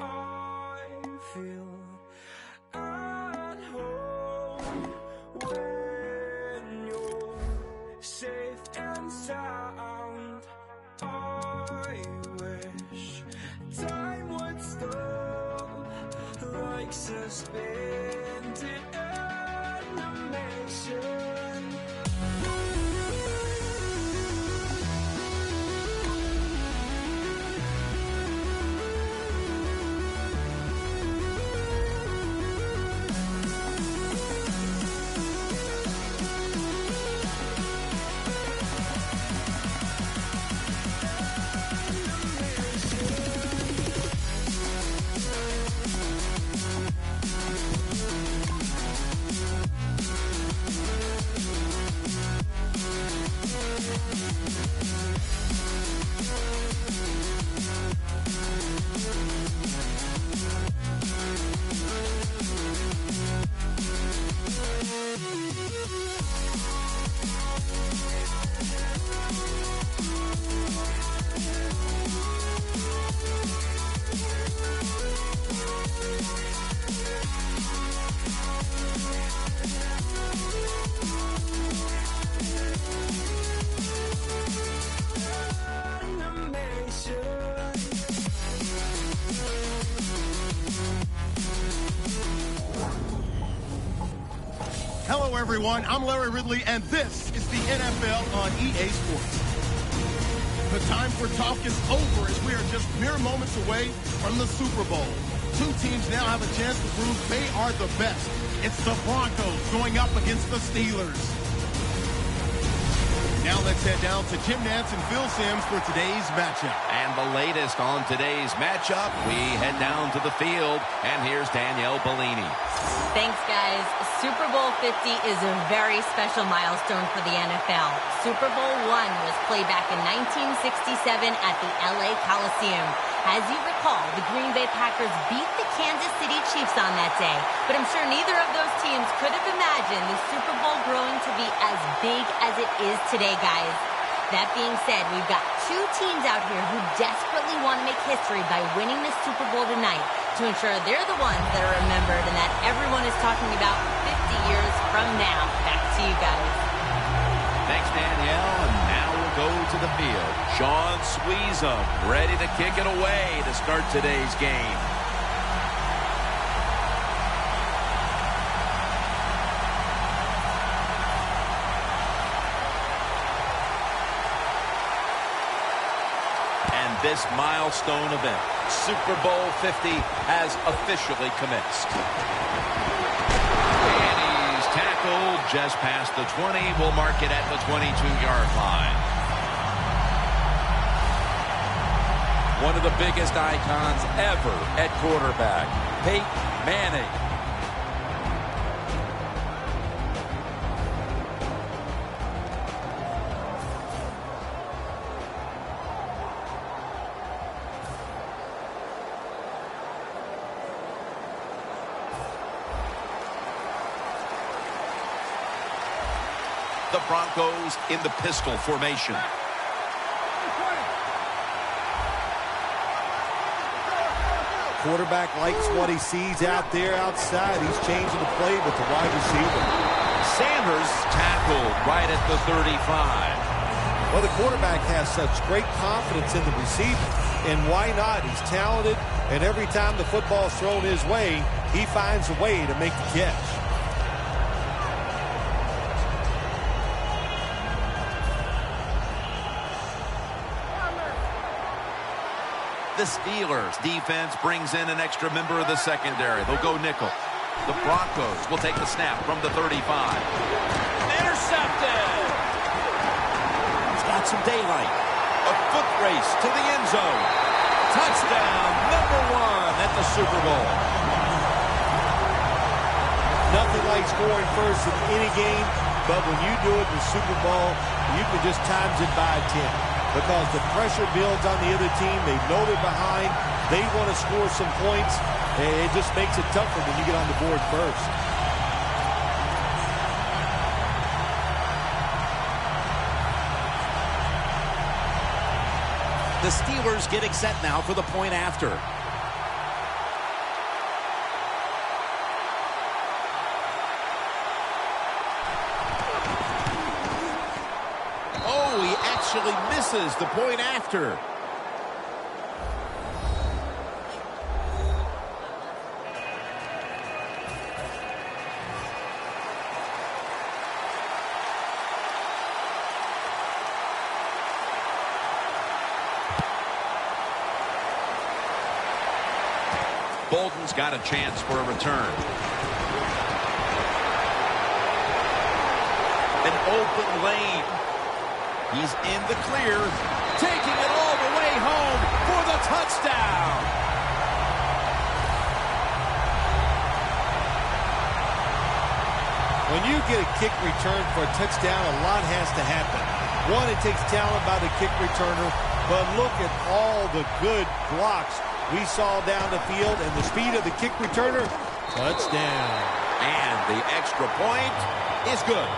I feel at home when you're safe and sound. I wish time would stop, like suspended animation. Hello, everyone. I'm Larry Ridley, and this is the NFL on EA Sports. The time for talk is over as we are just mere moments away from the Super Bowl. Two teams now have a chance to prove they are the best. It's the Broncos going up against the Steelers. Now let's head down to Jim Nantz and Phil Simms for today's matchup. And the latest on today's matchup, we head down to the field, and here's Danielle Bellini. Thanks, guys. Super Bowl 50 is a very special milestone for the NFL. Super Bowl I was played back in 1967 at the LA Coliseum. As you recall, the Green Bay Packers beat the Kansas City Chiefs on that day. But I'm sure neither of those teams could have imagined the Super Bowl growing to be as big as it is today, guys. That being said, we've got two teams out here who desperately want to make history by winning the Super Bowl tonight to ensure they're the ones that are remembered and that everyone is talking about 50 years from now. Back to you guys. Thanks, Danielle. And now we'll go to the field. Sean Sweezum ready to kick it away to start today's game. This milestone event, Super Bowl 50, has officially commenced. And he's tackled just past the 20. We'll mark it at the 22-yard line. One of the biggest icons ever at quarterback, Peyton Manning. The Broncos in the pistol formation. Quarterback likes what he sees out there outside. He's changing the play with the wide receiver. Sanders tackled right at the 35. Well, the quarterback has such great confidence in the receiver. And why not? He's talented, and every time the football's thrown his way, he finds a way to make the catch. The Steelers defense brings in an extra member of the secondary. They'll go nickel. The Broncos will take the snap from the 35. Intercepted! He's got some daylight. A foot race to the end zone. Touchdown, number 1 at the Super Bowl. Nothing like scoring first in any game, but when you do it in the Super Bowl, you can just times it by 10. Because the pressure builds on the other team. They know they're behind. They want to score some points. It just makes it tougher when you get on the board first. The Steelers getting set now for the point after. misses the point after. Bolden's got a chance for a return. An open lane. He's in the clear, taking it all the way home for the touchdown. When you get a kick return for a touchdown, a lot has to happen. One, it takes talent by the kick returner, but look at all the good blocks we saw down the field, and the speed of the kick returner. Touchdown. And the extra point is good.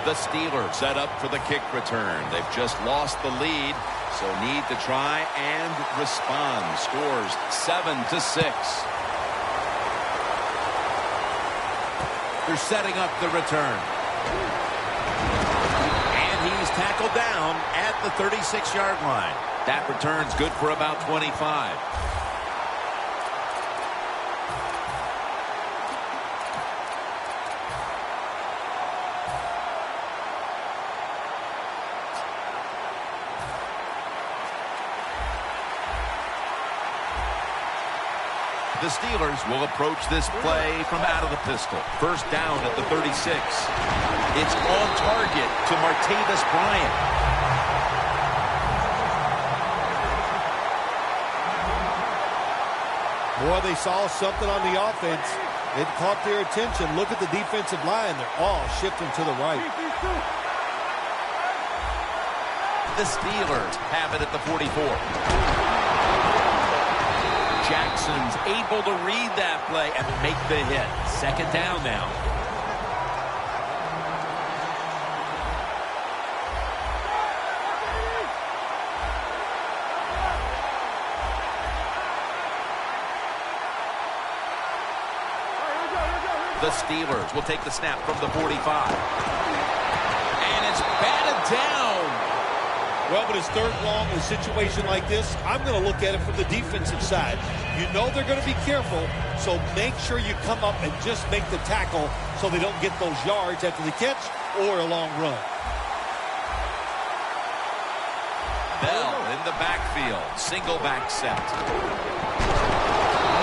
The Steelers set up for the kick return. They've just lost the lead, so need to try and respond. Scores 7-6. They're setting up the return. And he's tackled down at the 36-yard line. That return's good for about 25. The Steelers will approach this play from out of the pistol. First down at the 36. It's on target to Martavis Bryant. Boy, they saw something on the offense. It caught their attention. Look at the defensive line. They're all shifting to the right. The Steelers have it at the 44. Jackson's able to read that play and make the hit. Second down now. The Steelers will take the snap from the 45. And it's batted down. Well, but it's third long in a situation like this. I'm going to look at it from the defensive side. You know they're going to be careful, so make sure you come up and just make the tackle so they don't get those yards after the catch or a long run. Bell in the backfield. Single back set.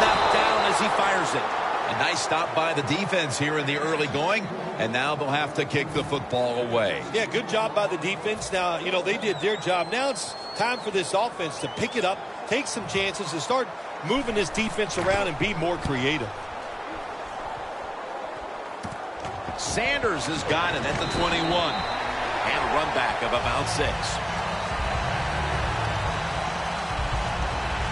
Knocked down as he fires it. A nice stop by the defense here in the early going, and now they'll have to kick the football away. Yeah, good job by the defense. Now, you know, they did their job. Now it's time for this offense to pick it up, take some chances, and start moving this defense around and be more creative. Sanders has got it at the 21. And a run back of about 6.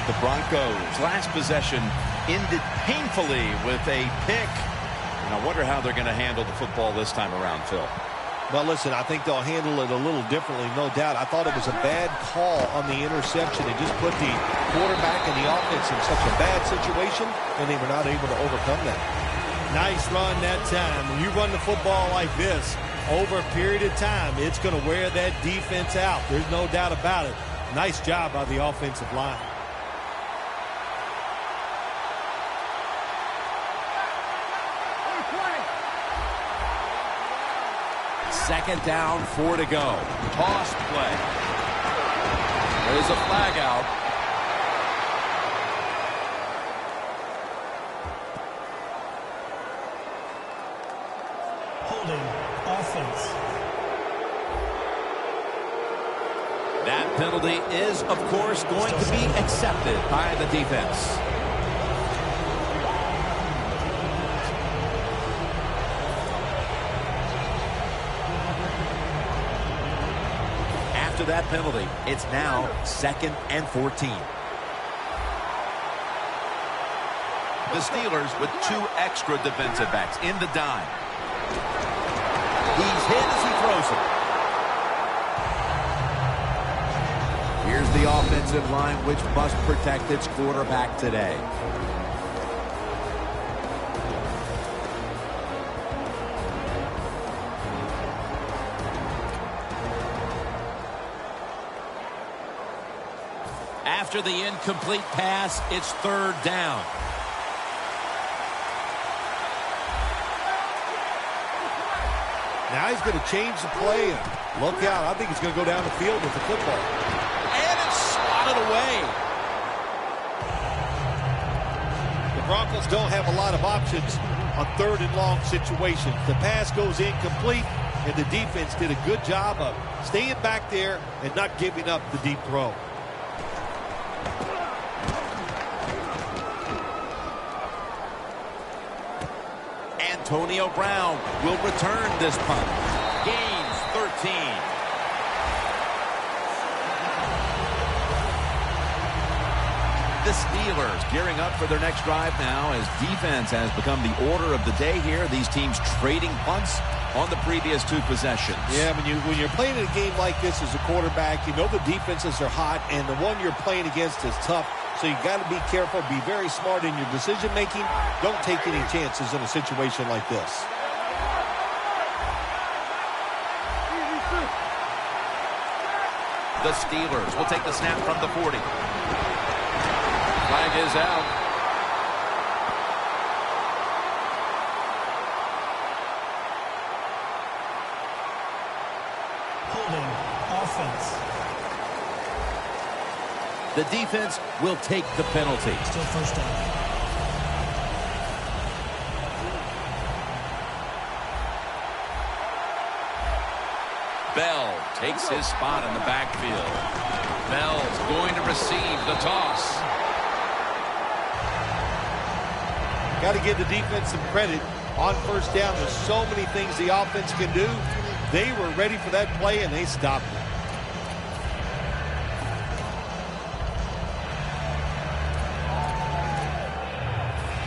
The Broncos' last possession ended painfully with a pick. And I wonder how they're going to handle the football this time around, Phil. Well, listen, I think they'll handle it a little differently, no doubt. I thought it was a bad call on the interception. It just put the quarterback and the offense in such a bad situation, and they were not able to overcome that. Nice run that time. When you run the football like this, over a period of time, it's going to wear that defense out. There's no doubt about it. Nice job by the offensive line. Second down, 4 to go. Toss play. There's a flag out. Holding offense. That penalty is, of course, going to be accepted by the defense. After that penalty, it's now 2nd and 14. The Steelers with 2 extra defensive backs in the dime. He's hit as he throws it. Here's the offensive line, which must protect its quarterback today. After the incomplete pass, it's third down. Now he's going to change the play. And look out. I think he's going to go down the field with the football. And it's swatted away. The Broncos don't have a lot of options on third and long situations. The pass goes incomplete, and the defense did a good job of staying back there and not giving up the deep throw. Antonio Brown will return this punt. Gains 13. The Steelers gearing up for their next drive now as defense has become the order of the day here. These teams trading punts on the previous two possessions. Yeah, when you're playing in a game like this as a quarterback, you know the defenses are hot, and the one you're playing against is tough. So you got to be careful, be very smart in your decision-making. Don't take any chances in a situation like this. The Steelers will take the snap from the 40. Flag is out. Holding offense. The defense will take the penalty. Still first down. Bell takes his spot in the backfield. Bell's going to receive the toss. Got to give the defense some credit on first down. There's so many things the offense can do. They were ready for that play, and they stopped it.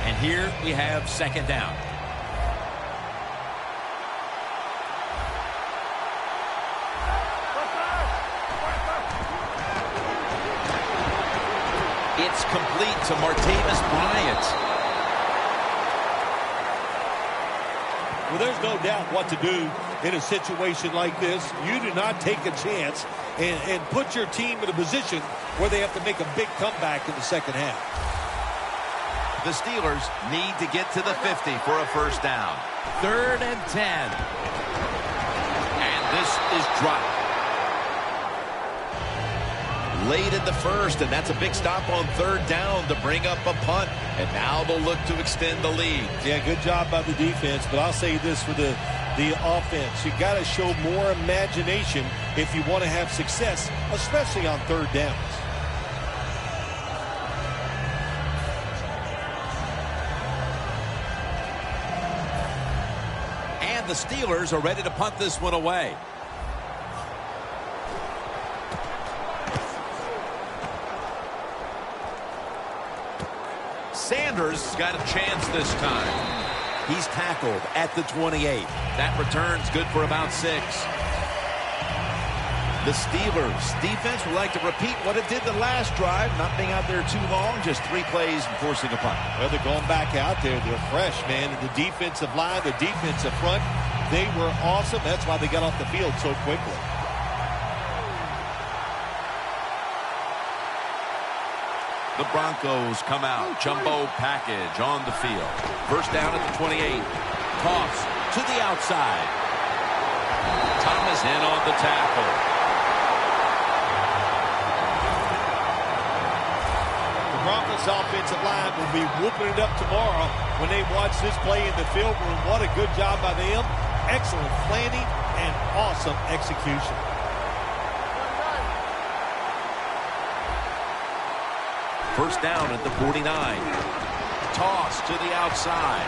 And here we have second down. It's complete to Martavis Bryant. Well, there's no doubt what to do in a situation like this. You do not take a chance and put your team in a position where they have to make a big comeback in the second half. The Steelers need to get to the 50 for a first down. 3rd and 10. And this is dropped. Late in the first, and that's a big stop on 3rd down to bring up a punt. And now they'll look to extend the lead. Yeah, good job by the defense, but I'll say this for the offense. You got to show more imagination if you want to have success, especially on 3rd downs. And the Steelers are ready to punt this one away. Sanders got a chance this time. He's tackled at the 28. That return's good for about 6. The Steelers defense would like to repeat what it did the last drive, not being out there too long, just 3 plays and forcing a punt. Well, they're going back out there. They're fresh, man. And the defensive line, the defensive front, they were awesome. That's why they got off the field so quickly. The Broncos come out. Jumbo package on the field. First down at the 28. Toss to the outside. Thomas in on the tackle. The Broncos offensive line will be whooping it up tomorrow when they watch this play in the field room. What a good job by them. Excellent planning and awesome execution. First down at the 49. Toss to the outside.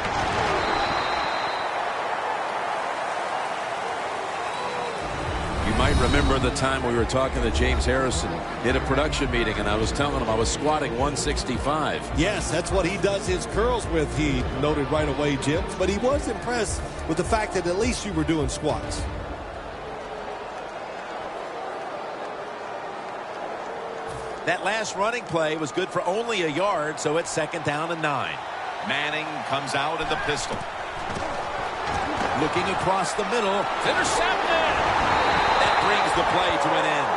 You might remember the time we were talking to James Harrison in a production meeting, and I was telling him I was squatting 165. Yes, that's what he does his curls with, he noted right away, Jim. But he was impressed with the fact that at least you were doing squats. That last running play was good for only a yard, so it's 2nd down and 9. Manning comes out in the pistol. Looking across the middle. Intercepted! That brings the play to an end.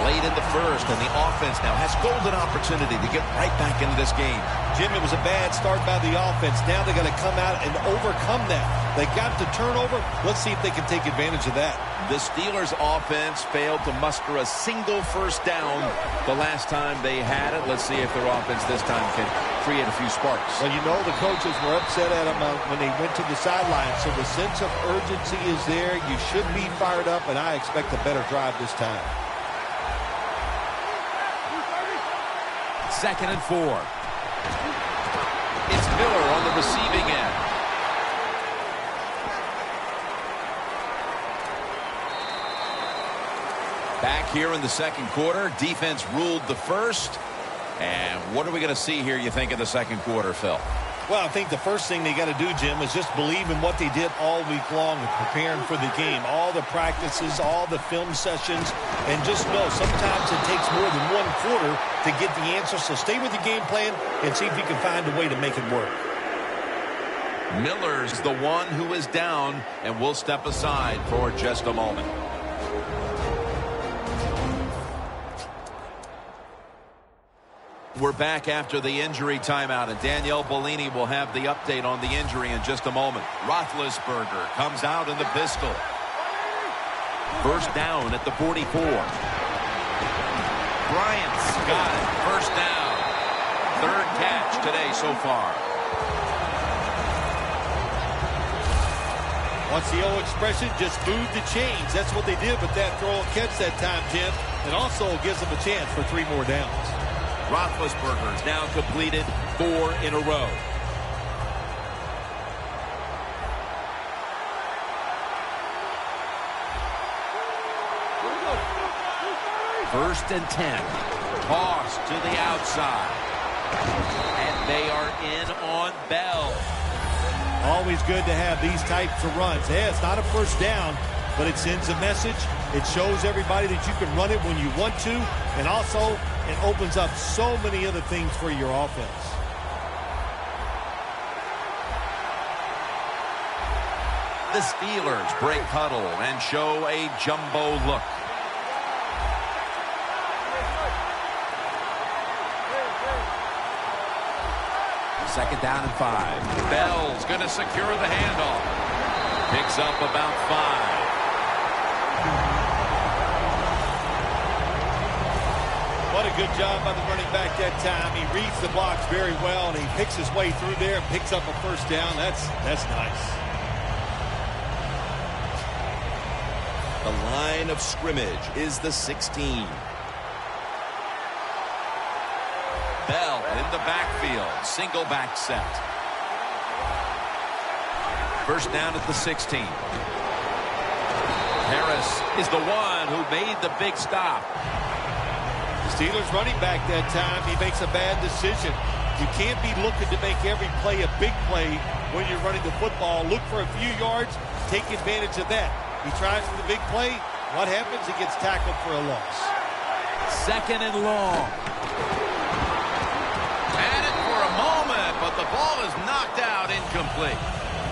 late in the first, and the offense now has golden opportunity to get right back into this game. Jim, it was a bad start by the offense. Now they got to come out and overcome that. They got the turnover. Let's see if they can take advantage of that. The Steelers offense failed to muster a single first down the last time they had it. Let's see if their offense this time can create a few sparks. Well, you know the coaches were upset at them when they went to the sideline, so the sense of urgency is there. You should be fired up, and I expect a better drive this time. 2nd and 4. It's Miller on the receiving end. Back here in the second quarter, defense ruled the first. And what are we going to see here, you think, in the second quarter, Phil? Well, I think the first thing they got to do, Jim, is just believe in what they did all week long in preparing for the game. All the practices, all the film sessions, and just know sometimes it takes more than one quarter to get the answer. So stay with your game plan and see if you can find a way to make it work. Miller's the one who is down, and we'll step aside for just a moment. We're back after the injury timeout, and Danielle Bellini will have the update on the injury in just a moment. Roethlisberger comes out in the pistol. First down at the 44. Bryant's got it. First down. Third catch today so far. What's the old expression? Just move the chains. That's what they did with that throw and catch that time, Jim. It also gives them a chance for 3 more downs. Roethlisberger's now completed 4 in a row. First and 10. Toss to the outside. And they are in on Bell. Always good to have these types of runs. Yeah, it's not a first down, but it sends a message. It shows everybody that you can run it when you want to, and also it opens up so many other things for your offense. The Steelers break huddle and show a jumbo look. Second down and 5. Bell's going to secure the handoff. Picks up about 5. What a good job by the running back that time. He reads the blocks very well, and he picks his way through there and picks up a first down. That's nice. The line of scrimmage is the 16. Bell in the backfield. Single back set. First down at the 16. Harris is the one who made the big stop. Steelers running back that time, he makes a bad decision. You can't be looking to make every play a big play when you're running the football. Look for a few yards, take advantage of that. He tries for the big play. What happens? He gets tackled for a loss. Second and long. Had it for a moment, but the ball is knocked out, incomplete.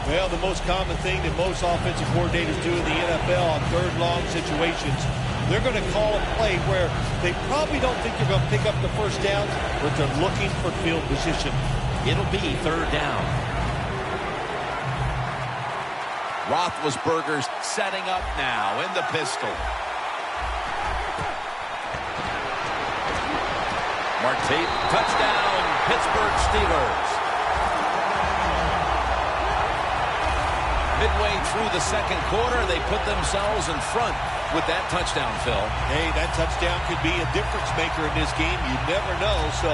Well, the most common thing that most offensive coordinators do in the NFL on third long situations, they're going to call a play where they probably don't think they're going to pick up the first down, but they're looking for field position. It'll be third down. Roethlisberger's setting up now in the pistol. Marte, touchdown, Pittsburgh Steelers. Midway through the second quarter, they put themselves in front with that touchdown, Phil. Hey, that touchdown could be a difference maker in this game. You never know. So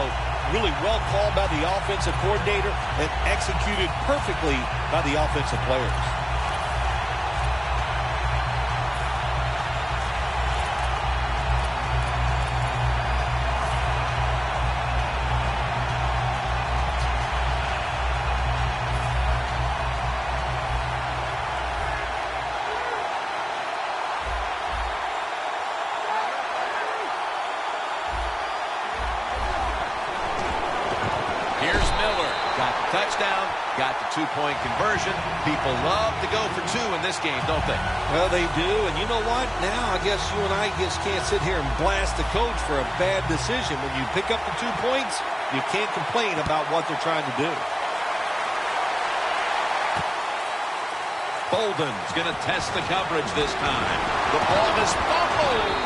really well called by the offensive coordinator and executed perfectly by the offensive players. Here's Miller. Got the touchdown, got the two-point conversion. People love to go for two in this game, don't they? Well, they do. And you know what? Now I guess you and I just can't sit here and blast the coach for a bad decision. When you pick up the 2 points, you can't complain about what they're trying to do. Bolden's going to test the coverage this time. The ball is fumbled.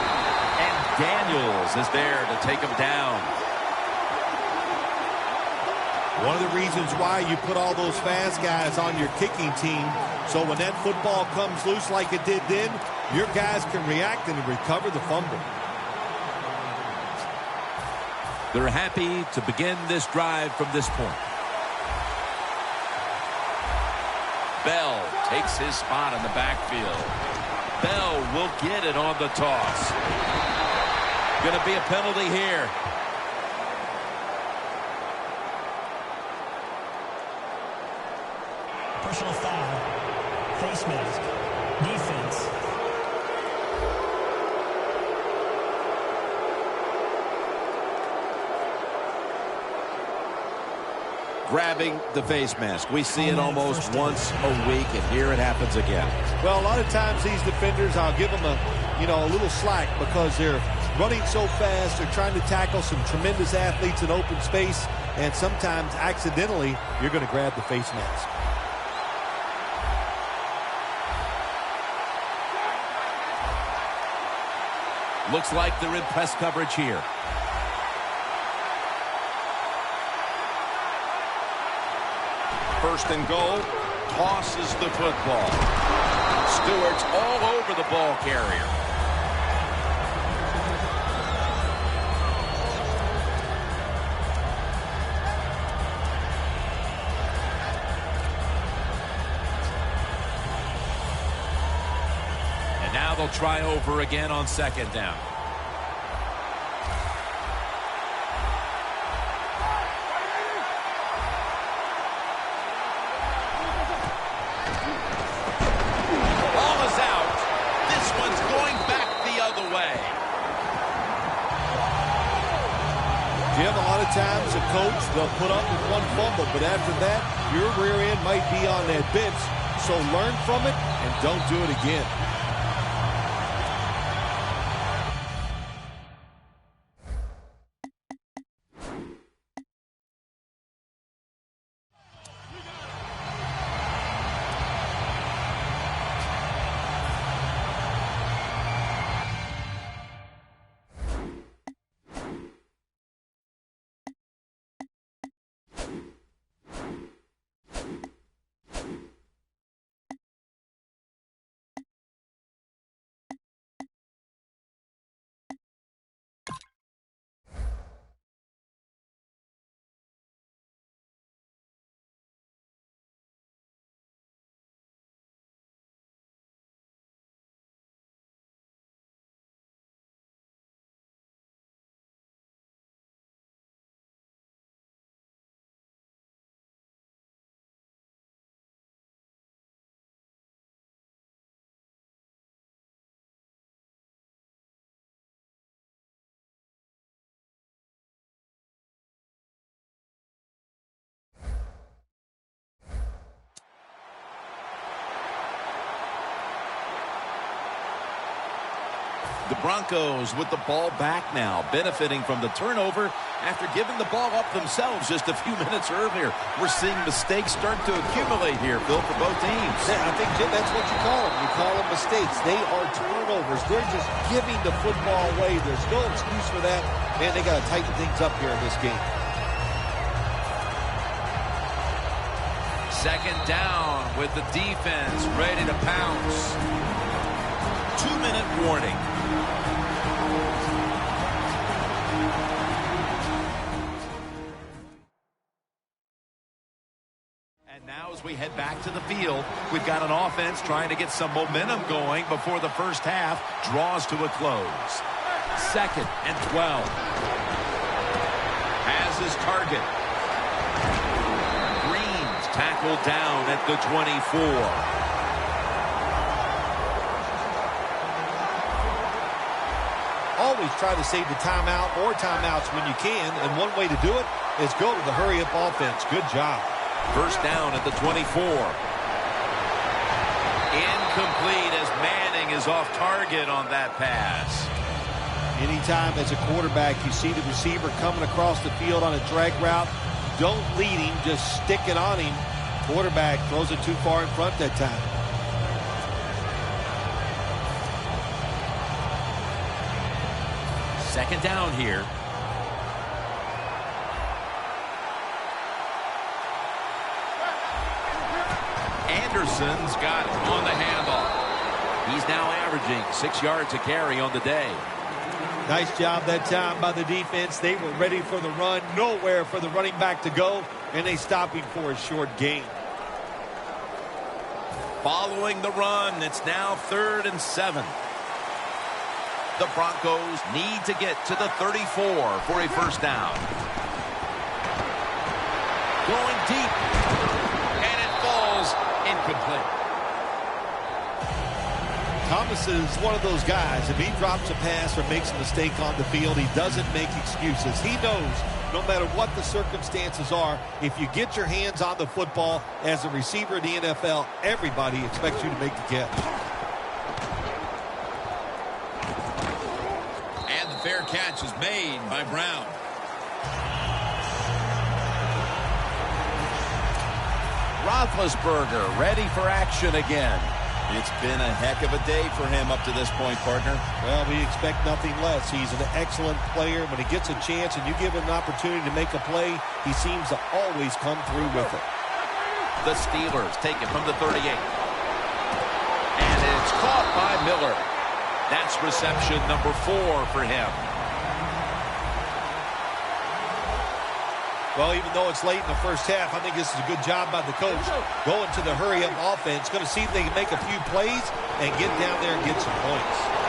And Daniels is there to take him down. One of the reasons why you put all those fast guys on your kicking team, so when that football comes loose like it did then, your guys can react and recover the fumble. They're happy to begin this drive from this point. Bell takes his spot in the backfield. Bell will get it on the toss. Going to be a penalty here. Personal foul. Face mask. Defense. Grabbing the face mask. We see it almost once a week, and here it happens again. Well, a lot of times these defenders, I'll give them a little slack because they're running so fast. They're trying to tackle some tremendous athletes in open space, and sometimes accidentally you're going to grab the face mask. Looks like they're in press coverage here. First and goal, tosses the football. Stewart's all over the ball carrier. And now they'll try over again on second down. Jim, a lot of times a coach, they'll put up with one fumble, but after that, your rear end might be on that bench. So learn from it and don't do it again. The Broncos with the ball back now, benefiting from the turnover after giving the ball up themselves just a few minutes earlier. We're seeing mistakes start to accumulate here, Phil, for both teams. Yeah, I think, Jim, that's what you call them. You call them mistakes. They are turnovers. They're just giving the football away. There's no excuse for that. Man, they got to tighten things up here in this game. Second down with the defense ready to pounce. 2-minute warning. And now as we head back to the field, we've got an offense trying to get some momentum going before the first half draws to a close. Second and 12. Has his target. Green's tackled down at the 24. always try to save the timeout or timeouts when you can, and one way to do it is go to the hurry-up offense. Good job. First down at the 24. Incomplete as Manning is off target on that pass. Anytime as a quarterback you see the receiver coming across the field on a drag route, don't lead him, just stick it on him. Quarterback throws it too far in front that time. Second down here. Anderson's got it on the handoff. He's now averaging 6 yards a carry on the day. Nice job that time by the defense. They were ready for the run. Nowhere for the running back to go, and they stop him for a short gain. Following the run, it's now 3rd and 7. The Broncos need to get to the 34 for a first down. Going deep, and it falls incomplete. Thomas is one of those guys. If he drops a pass or makes a mistake on the field, he doesn't make excuses. He knows no matter what the circumstances are, if you get your hands on the football as a receiver in the NFL, everybody expects you to make the catch. And the fair catch is made by Brown. Roethlisberger ready for action again. It's been a heck of a day for him up to this point, partner. Well, we expect nothing less. He's an excellent player. When he gets a chance and you give him an opportunity to make a play, he seems to always come through with it. The Steelers take it from the 38. And it's caught by Miller. That's reception number 4 for him. Well, even though it's late in the first half, I think this is a good job by the coach. Going to the hurry-up offense. Going to see if they can make a few plays and get down there and get some points.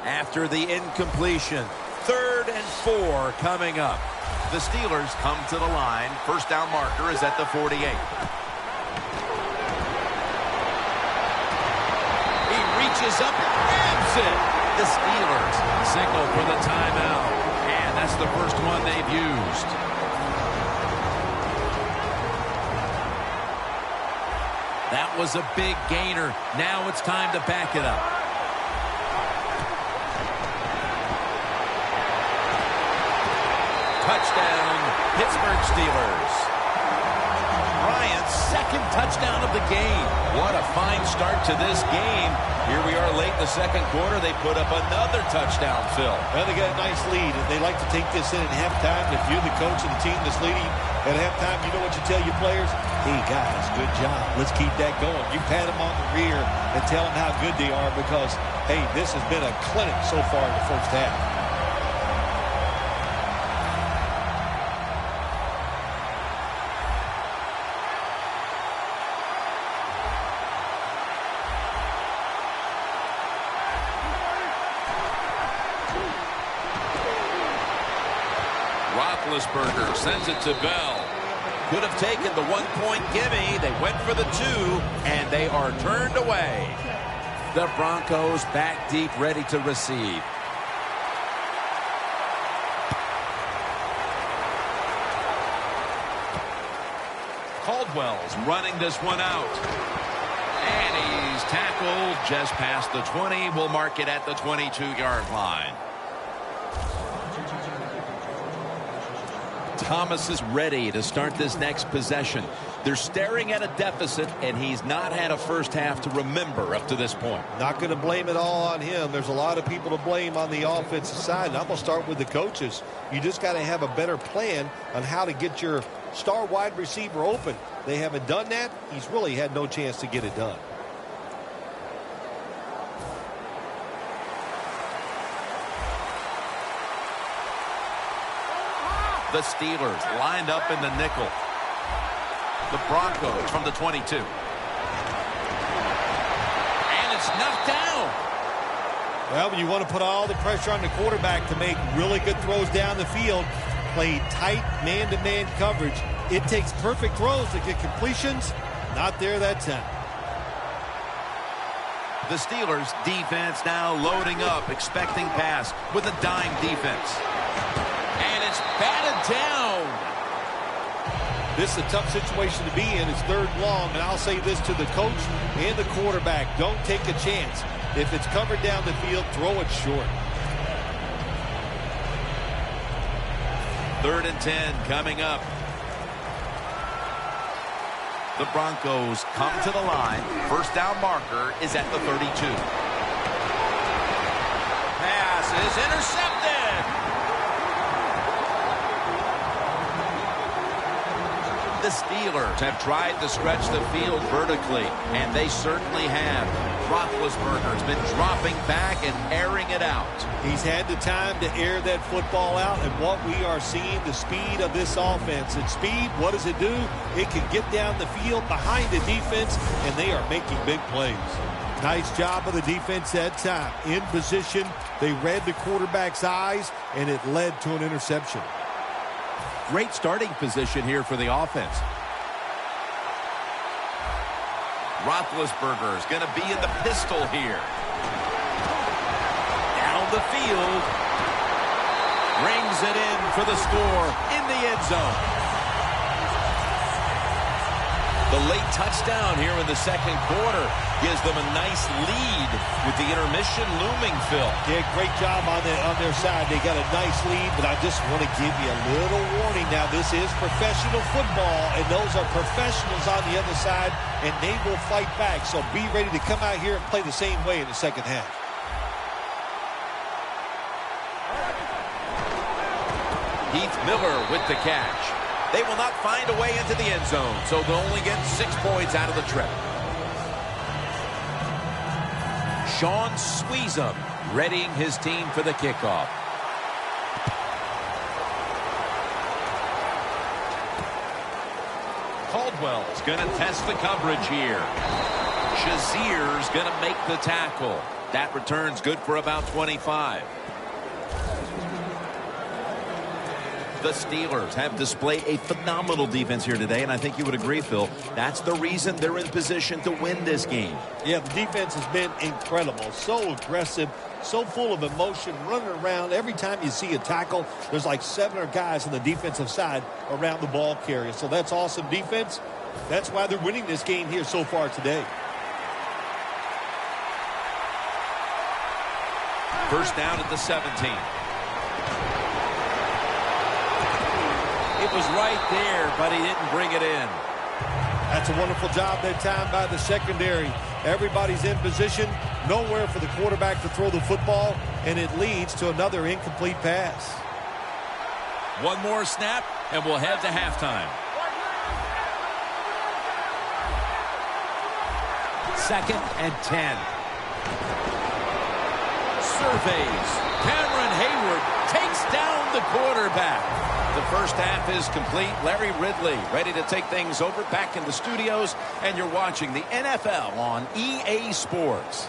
After the incompletion, 3rd and 4 coming up. The Steelers come to the line. First down marker is at the 48. He reaches up and grabs it. The Steelers signal for the timeout. And that's the first one they've used. That was a big gainer. Now it's time to back it up. Touchdown, Pittsburgh Steelers. Bryant's second touchdown of the game. What a fine start to this game. Here we are late in the second quarter. They put up another touchdown, Phil. Well, they got a nice lead, and they like to take this in at halftime. If you're the coach of the team that's leading at halftime, you know what you tell your players? Hey, guys, good job. Let's keep that going. You pat them on the rear and tell them how good they are because, hey, this has been a clinic so far in the first half. Roethlisberger sends it to Bell. Could have taken the 1-point gimme. They went for the 2, and they are turned away. The Broncos back deep, ready to receive. Caldwell's running this one out. And he's tackled just past the 20. We'll mark it at the 22-yard line. Thomas is ready to start this next possession. They're staring at a deficit, and he's not had a first half to remember up to this point. Not going to blame it all on him. There's a lot of people to blame on the offensive side, and I'm going to start with the coaches. You just got to have a better plan on how to get your star wide receiver open. They haven't done that. He's really had no chance to get it done. The Steelers lined up in the nickel. The Broncos from the 22. It's knocked down. Well, when you want to put all the pressure on the quarterback to make really good throws down the field, play tight man-to-man coverage, it takes perfect throws to get completions. Not there that time. The Steelers defense now loading up, expecting pass with a dime defense. And it's batted down. This is a tough situation to be in. It's third and long, and I'll say this to the coach and the quarterback. Don't take a chance. If it's covered down the field, throw it short. 3rd and 10 coming up. The Broncos come to the line. First down marker is at the 32. Pass is intercepted. The Steelers have tried to stretch the field vertically, and they certainly have. Roethlisberger's been dropping back and airing it out. He's had the time to air that football out, and what we are seeing, the speed of this offense. And speed, what does it do? It can get down the field behind the defense, and they are making big plays. Nice job of the defense that time. In position, they read the quarterback's eyes, and it led to an interception. Great starting position here for the offense. Roethlisberger is going to be in the pistol here. Down the field. Rings it in for the score in the end zone. The late touchdown here in the second quarter gives them a nice lead with the intermission looming, Phil. Yeah, great job on their side. They got a nice lead, but I just want to give you a little warning now. This is professional football, and those are professionals on the other side, and they will fight back. So be ready to come out here and play the same way in the second half. Heath Miller with the catch. They will not find a way into the end zone, so they'll only get 6 points out of the trip. Sean Sweezum readying his team for the kickoff. Caldwell's going to test the coverage here. Shazier's going to make the tackle. That return's good for about 25. The Steelers have displayed a phenomenal defense here today, and I think you would agree, Phil. That's the reason they're in position to win this game. Yeah, the defense has been incredible. So aggressive, so full of emotion, running around. Every time you see a tackle, there's like 7 guys on the defensive side around the ball carrier. So that's awesome defense. That's why they're winning this game here so far today. First down at the 17. It was right there, but he didn't bring it in. That's a wonderful job that time by the secondary. Everybody's in position, nowhere for the quarterback to throw the football, and it leads to another incomplete pass. One more snap, and we'll head to halftime. 2nd and 10. Surveys. Cameron Hayward takes down the quarterback. The first half is complete. Larry Ridley ready to take things over back in the studios, and you're watching the NFL on EA Sports.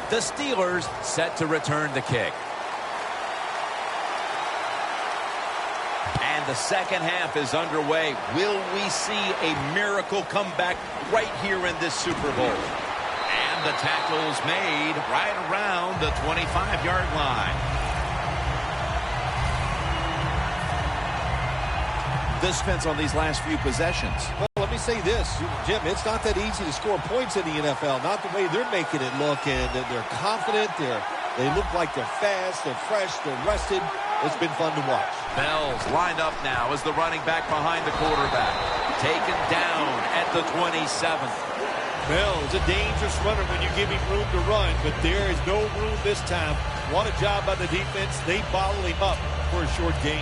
The Steelers set to return the kick. And the second half is underway. Will we see a miracle comeback right here in this Super Bowl? And the tackle's made right around the 25-yard line. This defense on these last few possessions. Well, let me say this, Jim, it's not that easy to score points in the NFL. Not the way they're making it look, and they're confident. They look like they're fast, they're fresh, they're rested. It's been fun to watch. Bell's lined up now as the running back behind the quarterback. Taken down at the 27th. Bell is a dangerous runner when you give him room to run, but there is no room this time. What a job by the defense. They bottle him up for a short gain.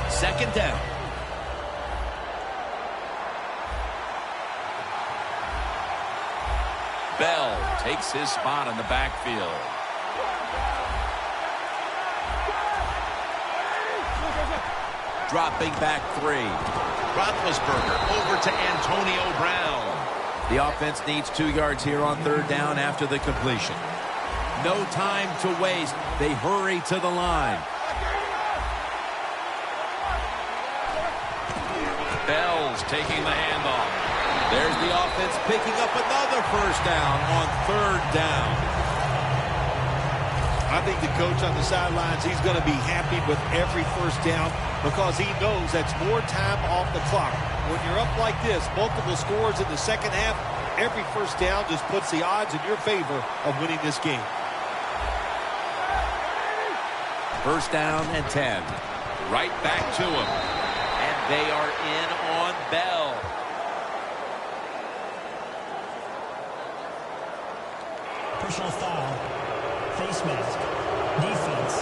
Second down. Bell takes his spot in the backfield. Dropping back 3. Roethlisberger over to Antonio Brown. The offense needs 2 yards here on 3rd down after the completion. No time to waste. They hurry to the line. Bell's taking the handoff. There's the offense picking up another 1st down on 3rd down. I think the coach on the sidelines, he's going to be happy with every 1st down because he knows that's more time off the clock. When you're up like this, multiple scores in the 2nd half, every 1st down just puts the odds in your favor of winning this game. 1st down and 10. Right back to him. And they are in on Bell. Personal foul. Face mask. Defense.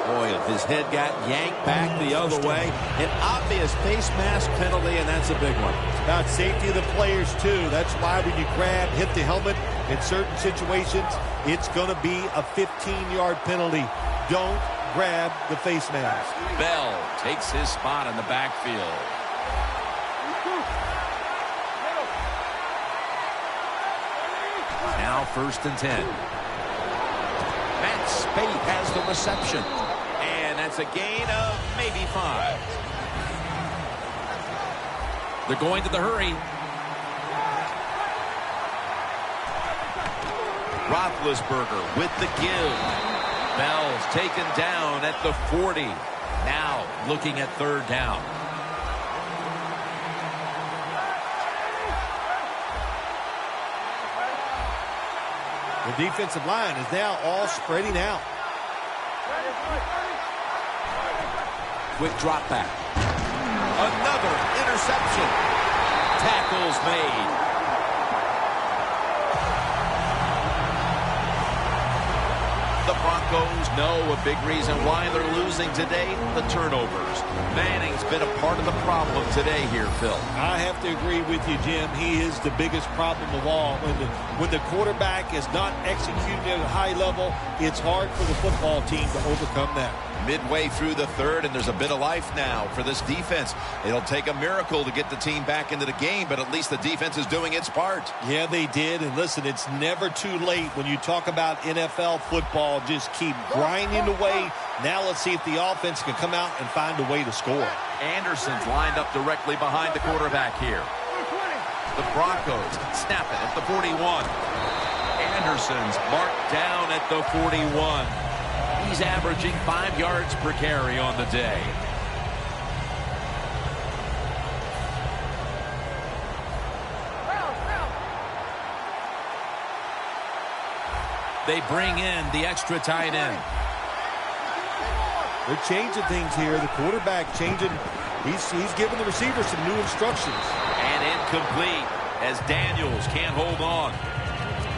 Boy, if his head got yanked back the other way, an obvious face mask penalty, and that's a big one. It's about safety of the players, too. That's why when you grab, hit the helmet, in certain situations, it's going to be a 15-yard penalty. Don't grab the face mask. Bell takes his spot in the backfield. Now 1st and 10. Matt Spate has the reception. And that's a gain of maybe 5. They're going to the hurry. Roethlisberger with the give. Bell's taken down at the 40. Now looking at 3rd down. The defensive line is now all spreading out. Quick drop back. Another interception. Tackles made. The Broncos know a big reason why they're losing today, the turnovers. Manning's been a part of the problem today here, Phil. I have to agree with you, Jim. He is the biggest problem of all. When the quarterback is not executing at a high level, it's hard for the football team to overcome that. Midway through the 3rd, and there's a bit of life now for this defense. It'll take a miracle to get the team back into the game, but at least the defense is doing its part. Yeah, they did. And listen, it's never too late when you talk about NFL football. Just keep grinding away. Now let's see if the offense can come out and find a way to score. Anderson's lined up directly behind the quarterback here. The Broncos snap it at the 41. Anderson's marked down at the 41. He's averaging 5 yards per carry on the day. They bring in the extra tight end. They're changing things here. The quarterback changing. He's giving the receiver some new instructions. And incomplete as Daniels can't hold on.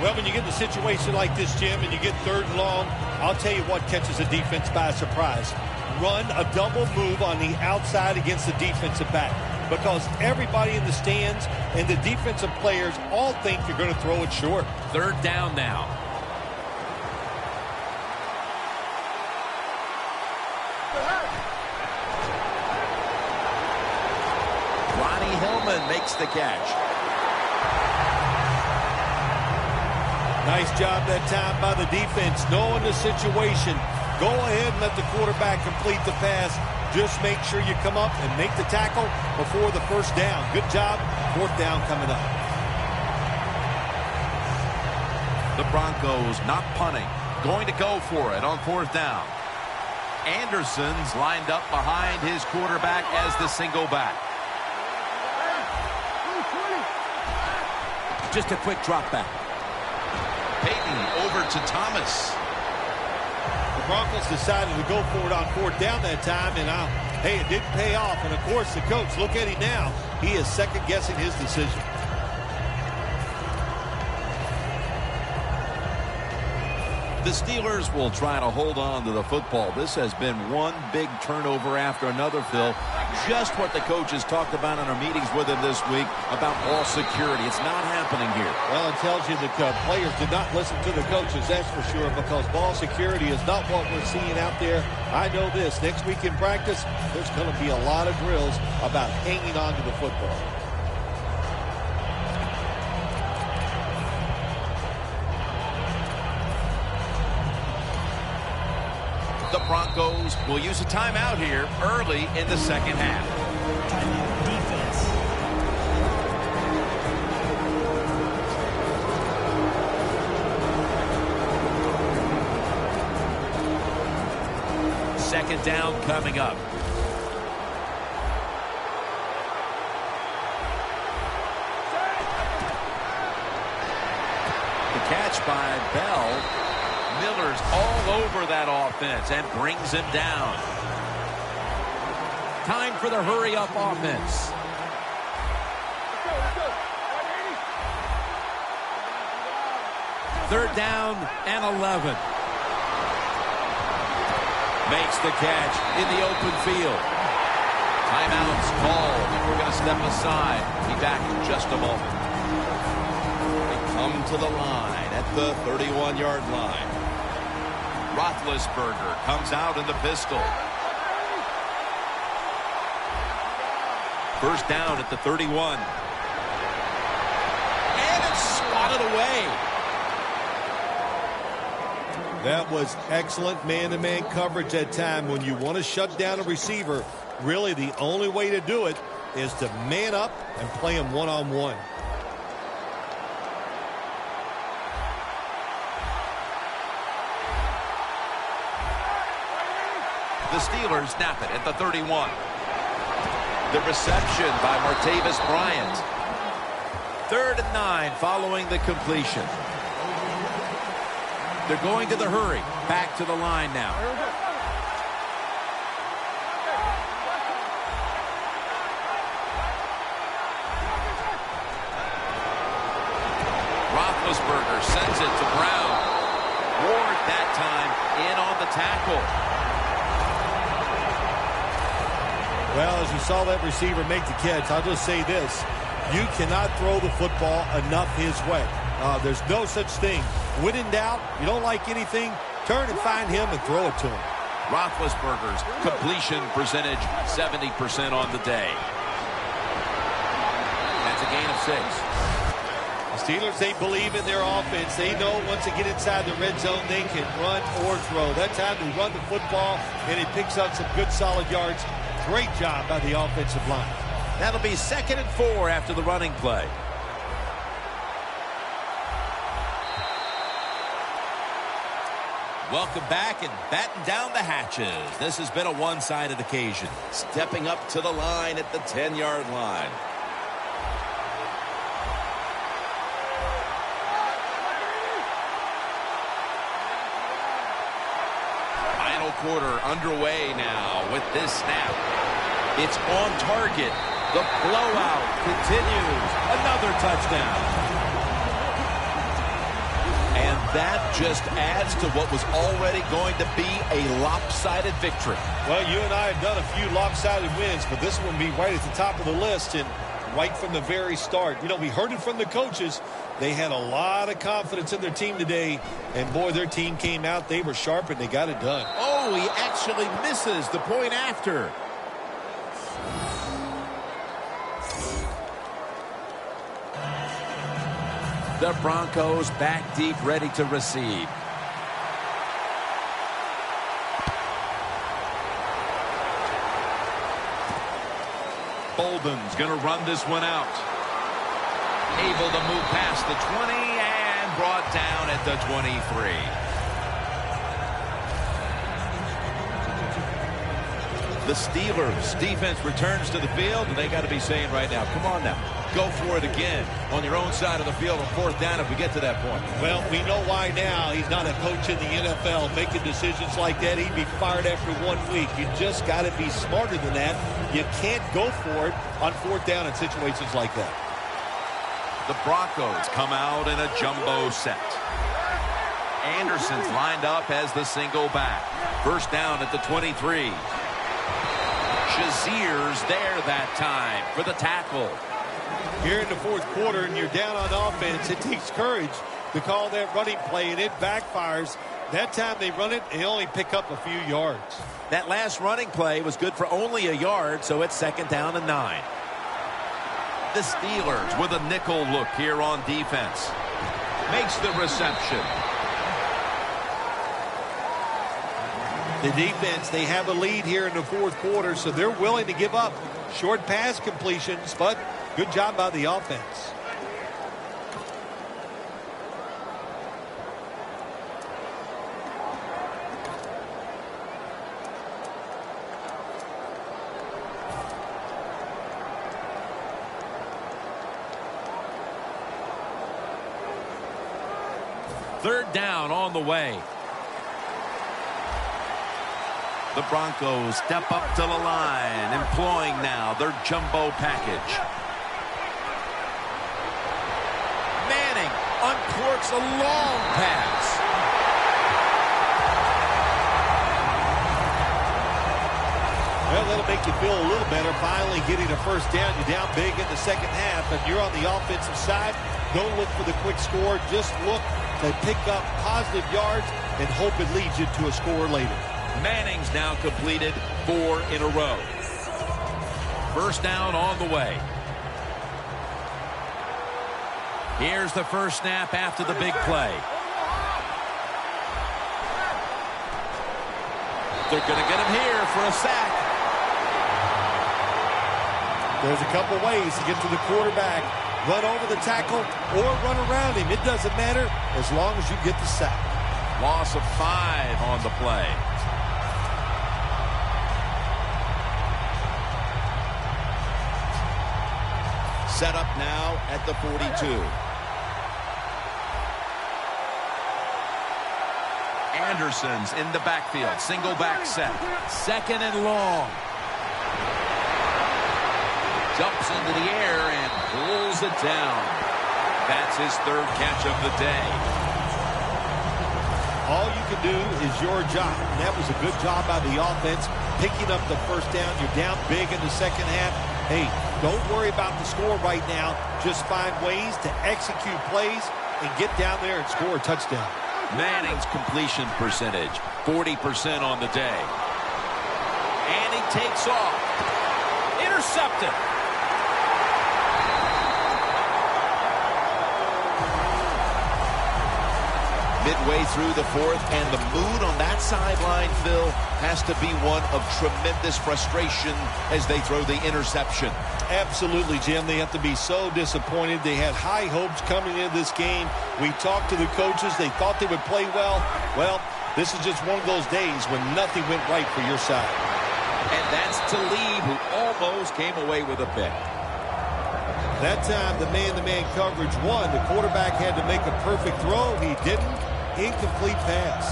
Well, when you get in a situation like this, Jim, and you get 3rd and long, I'll tell you what catches a defense by surprise. Run a double move on the outside against the defensive back. Because everybody in the stands and the defensive players all think you're going to throw it short. 3rd down now. Ronnie Hillman makes the catch. Nice job that time by the defense, knowing the situation. Go ahead and let the quarterback complete the pass. Just make sure you come up and make the tackle before the 1st down. Good job. 4th down coming up. The Broncos not punting. Going to go for it on 4th down. Anderson's lined up behind his quarterback as the single back. Just a quick drop back. Peyton over to Thomas. The Broncos decided to go for it on 4th down that time, and hey, it didn't pay off. And, of course, the coach, look at him now. He is second-guessing his decision. The Steelers will try to hold on to the football. This has been one big turnover after another, Phil. Just what the coaches talked about in our meetings with him this week about ball security. It's not happening here. Well, it tells you that players did not listen to the coaches, that's for sure, because ball security is not what we're seeing out there. I know this. Next week in practice, there's going to be a lot of drills about hanging on to the football. The Broncos will use a timeout here early in the second half. Timeout defense. Second down coming up. The catch by Bell. Miller's all over that offense and brings him down. Time for the hurry-up offense. Third down and 11. Makes the catch in the open field. Timeout's called. We're going to step aside. Be back in just a moment. They come to the line at the 31-yard line. Roethlisberger comes out in the pistol. First down at the 31. And it's swatted away. That was excellent man-to-man coverage that time. When you want to shut down a receiver, really the only way to do it is to man up and play him one-on-one. The Steelers snap it at the 31. The reception by Martavis Bryant. 3rd and 9 following the completion. They're going to the hurry. Back to the line now. Roethlisberger sends it to Brown. Ward that time in on the tackle. Well, as you saw that receiver make the catch, I'll just say this. You cannot throw the football enough his way. There's no such thing. When in doubt, you don't like anything, turn and find him and throw it to him. Roethlisberger's completion percentage 70% on the day. That's a gain of 6. The Steelers, they believe in their offense. They know once they get inside the red zone, they can run or throw. That time they run the football, and it picks up some good solid yards. Great job by the offensive line. That'll be 2nd and 4 after the running play. Welcome back and batten down the hatches. This has been a one-sided occasion. Stepping up to the line at the 10-yard line. Final quarter underway now with this snap. It's on target. The blowout continues. Another touchdown. And that just adds to what was already going to be a lopsided victory. Well, you and I have done a few lopsided wins, but this one will be right at the top of the list and right from the very start. You know, we heard it from the coaches. They had a lot of confidence in their team today, and boy, their team came out. They were sharp, and they got it done. Oh, he actually misses the point after. The Broncos back deep, ready to receive. Bolden's going to run this one out. Able to move past the 20 and brought down at the 23. The Steelers defense returns to the field, and they got to be saying right now, come on now, go for it again on your own side of the field on 4th down if we get to that point. Well, we know why now. He's not a coach in the NFL. Making decisions like that, he'd be fired after 1 week. You just got to be smarter than that. You can't go for it on 4th down in situations like that. The Broncos come out in a jumbo set. Anderson's lined up as the single back. First down at the 23. Shazier's there that time for the tackle. Here in the fourth quarter and you're down on offense, it takes courage to call that running play, and it backfires. That time they run it, they only pick up a few yards. That last running play was good for only a yard, so it's second down and 9. The Steelers with a nickel look here on defense. Makes the reception. The defense, they have a lead here in the fourth quarter, so they're willing to give up short pass completions, but good job by the offense. Third down on the way. The Broncos step up to the line, employing now their jumbo package. Manning uncorks a long pass. Well, that'll make you feel a little better. Finally getting a first down. You're down big in the second half, and you're on the offensive side. Don't look for the quick score. Just look to pick up positive yards and hope it leads you to a score later. Manning's now completed 4 in a row. First down on the way. Here's the first snap after the big play. They're going to get him here for a sack. There's a couple ways to get to the quarterback. Run over the tackle or run around him. It doesn't matter as long as you get the sack. Loss of 5 on the play. Set up now at the 42. Anderson's in the backfield. Single back set. Second and long. Jumps into the air and pulls it down. That's his third catch of the day. All you can do is your job. And that was a good job by the offense, picking up the first down. You're down big in the second half. Hey, don't worry about the score right now. Just find ways to execute plays and get down there and score a touchdown. Manning's completion percentage, 40% on the day. And he takes off. Intercepted. Midway through the fourth, and the mood on that sideline, Phil, has to be one of tremendous frustration as they throw the interception. Absolutely, Jim. They have to be so disappointed. They had high hopes coming into this game. We talked to the coaches. They thought they would play well. Well, this is just one of those days when nothing went right for your side. And that's Talib, who almost came away with a pick. That time, the man-to-man coverage won. The quarterback had to make a perfect throw. He didn't. Incomplete pass.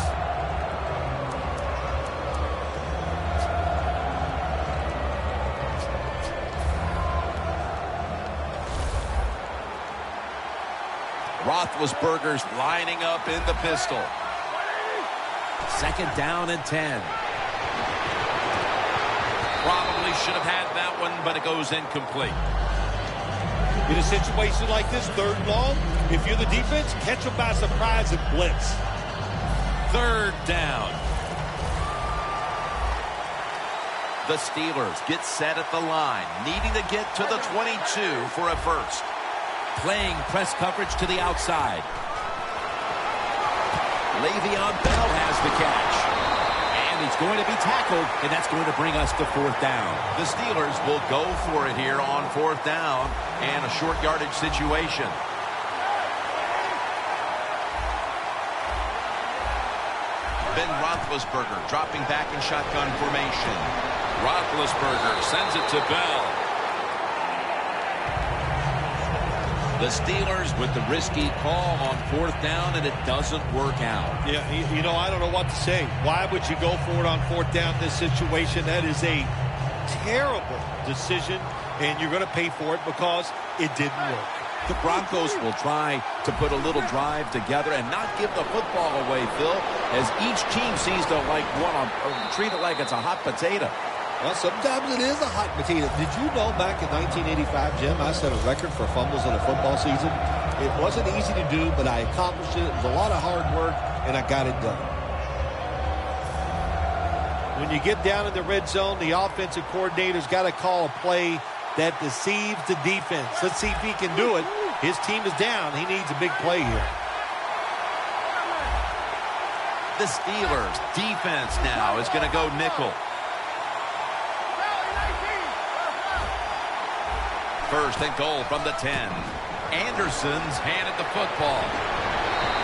Roethlisberger's lining up in the pistol. Second down and 10. Probably should have had that one, but it goes incomplete. In a situation like this, third and long, if you're the defense, catch them by surprise and blitz. Third down. The Steelers get set at the line, needing to get to the 22 for a first. Playing press coverage to the outside. Le'Veon Bell has the catch. And he's going to be tackled, and that's going to bring us to fourth down. The Steelers will go for it here on fourth down and a short yardage situation. Ben Roethlisberger dropping back in shotgun formation. Roethlisberger sends it to Bell. The Steelers with the risky call on fourth down, and it doesn't work out. Yeah, you know, I don't know what to say. Why would you go for it on fourth down in this situation? That is a terrible decision, and you're going to pay for it because it didn't work. The Broncos will try to put a little drive together and not give the football away, Phil, as each team seems to treat it like it's a hot potato. Well, sometimes it is a hot potato. Did you know back in 1985, Jim, I set a record for fumbles in a football season? It wasn't easy to do, but I accomplished it. It was a lot of hard work, and I got it done. When you get down in the red zone, the offensive coordinator's got to call a play that deceives the defense. Let's see if he can do it. His team is down. He needs a big play here. The Steelers defense now is going to go nickel. First and goal from the 10. Anderson's handed the football.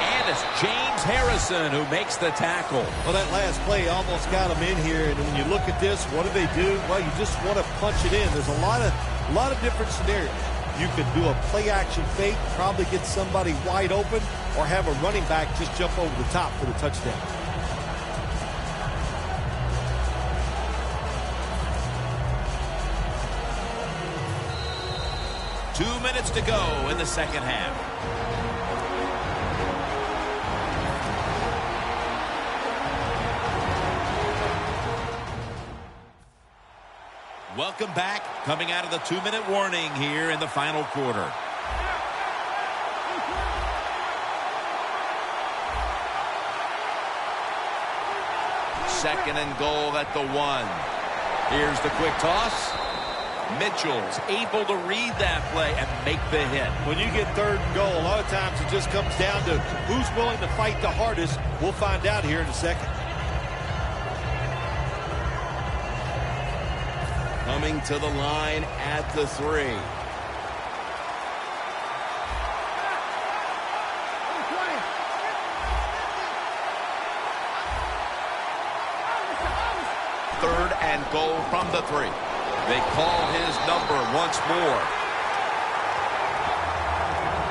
And it's James Harrison who makes the tackle. Well, that last play almost got him in here. And when you look at this, what do they do? Well, you just want to punch it in. There's a lot of different scenarios. You could do a play-action fake, probably get somebody wide open, or have a running back just jump over the top for the touchdown. Two minutes to go in the second half. Welcome back. Coming out of the 2-minute warning here in the final quarter. Second and goal at the 1. Here's the quick toss. Mitchell's able to read that play and make the hit. When you get third and goal, a lot of times it just comes down to who's willing to fight the hardest. We'll find out here in a second. Coming to the line at the 3. Third and goal from the 3. They call his number once more.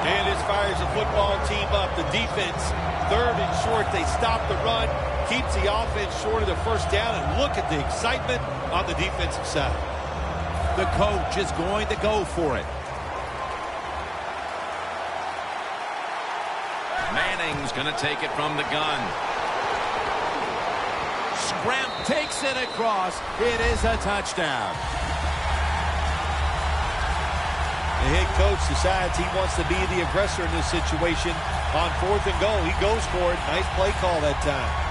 And this fires the football team up. The defense, third and short. They stop the run, keeps the offense short of the first down. And look at the excitement on the defensive side. The coach is going to go for it. Manning's going to take it from the gun. Scramp takes it across. It is a touchdown. The head coach decides he wants to be the aggressor in this situation. On fourth and goal, he goes for it. Nice play call that time.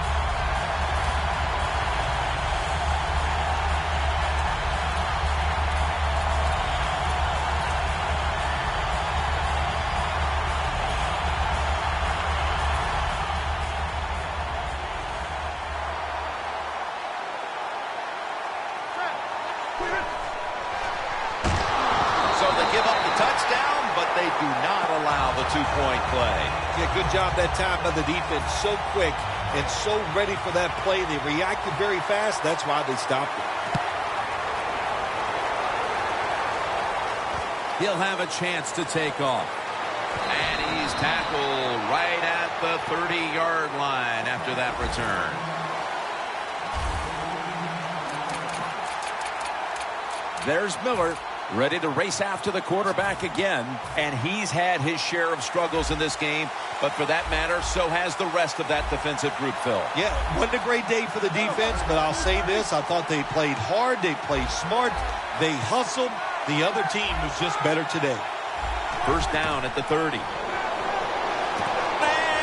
Do not allow the two-point play. Yeah, good job that time by the defense. So quick and so ready for that play. They reacted very fast. That's why they stopped it. He'll have a chance to take off. And he's tackled right at the 30-yard line after that return. There's Miller, ready to race after the quarterback again. And he's had his share of struggles in this game, but for that matter, so has the rest of that defensive group, Phil. Yeah, wasn't a great day for the defense, but I'll say this. I thought they played hard, they played smart, they hustled. The other team was just better today. First down at the 30. And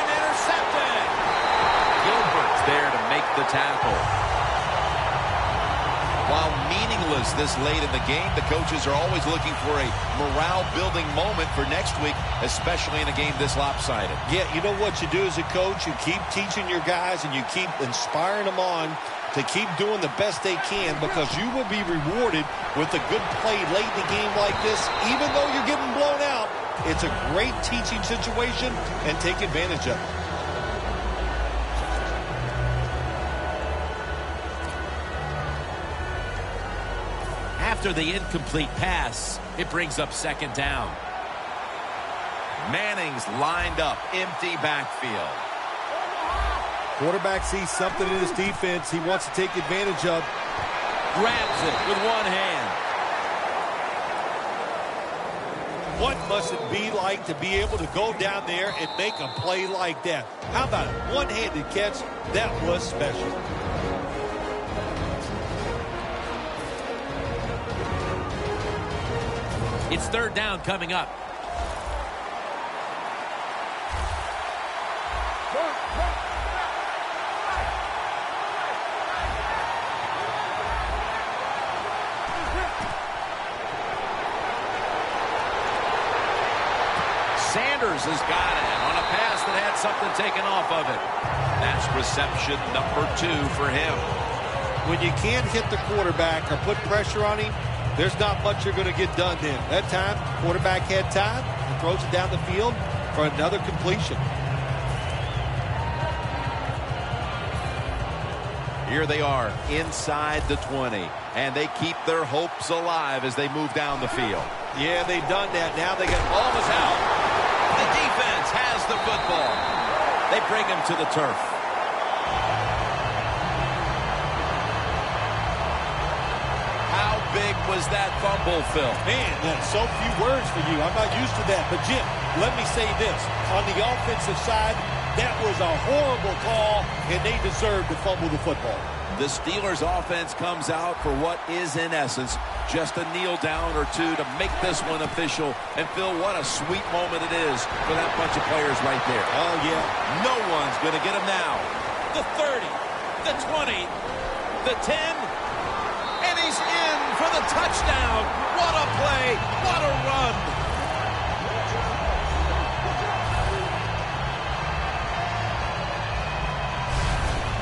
intercepted! Gilbert's there to make the tackle. While meaningless this late in the game, the coaches are always looking for a morale-building moment for next week, especially in a game this lopsided. Yeah, you know what you do as a coach? You keep teaching your guys and you keep inspiring them on to keep doing the best they can, because you will be rewarded with a good play late in the game like this. Even though you're getting blown out, it's a great teaching situation, and take advantage of it. After the incomplete pass, it brings up second down. Manning's lined up, empty backfield. Quarterback sees something in his defense he wants to take advantage of. Grabs it with one hand. What must it be like to be able to go down there and make a play like that? How about it? One-handed catch? That was special. It's third down coming up. Sanders has got it on a pass that had something taken off of it. That's reception number 2 for him. When you can't hit the quarterback or put pressure on him, there's not much you're going to get done then. That time, quarterback had time and throws it down the field for another completion. Here they are inside the 20, and they keep their hopes alive as they move down the field. Yeah, they've done that. Now they got Ball is out. The defense has the football. They bring him to the turf. How big was that fumble, Phil? Man, that's so few words for you. I'm not used to that. But, Jim, let me say this. On the offensive side, that was a horrible call, and they deserved to fumble the football. The Steelers offense comes out for what is, in essence, just a kneel down or two to make this one official. And, Phil, what a sweet moment it is for that bunch of players right there. Oh, yeah. No one's going to get him now. The 30, the 20, the 10, and he's in for the touchdown. What a play. What a run.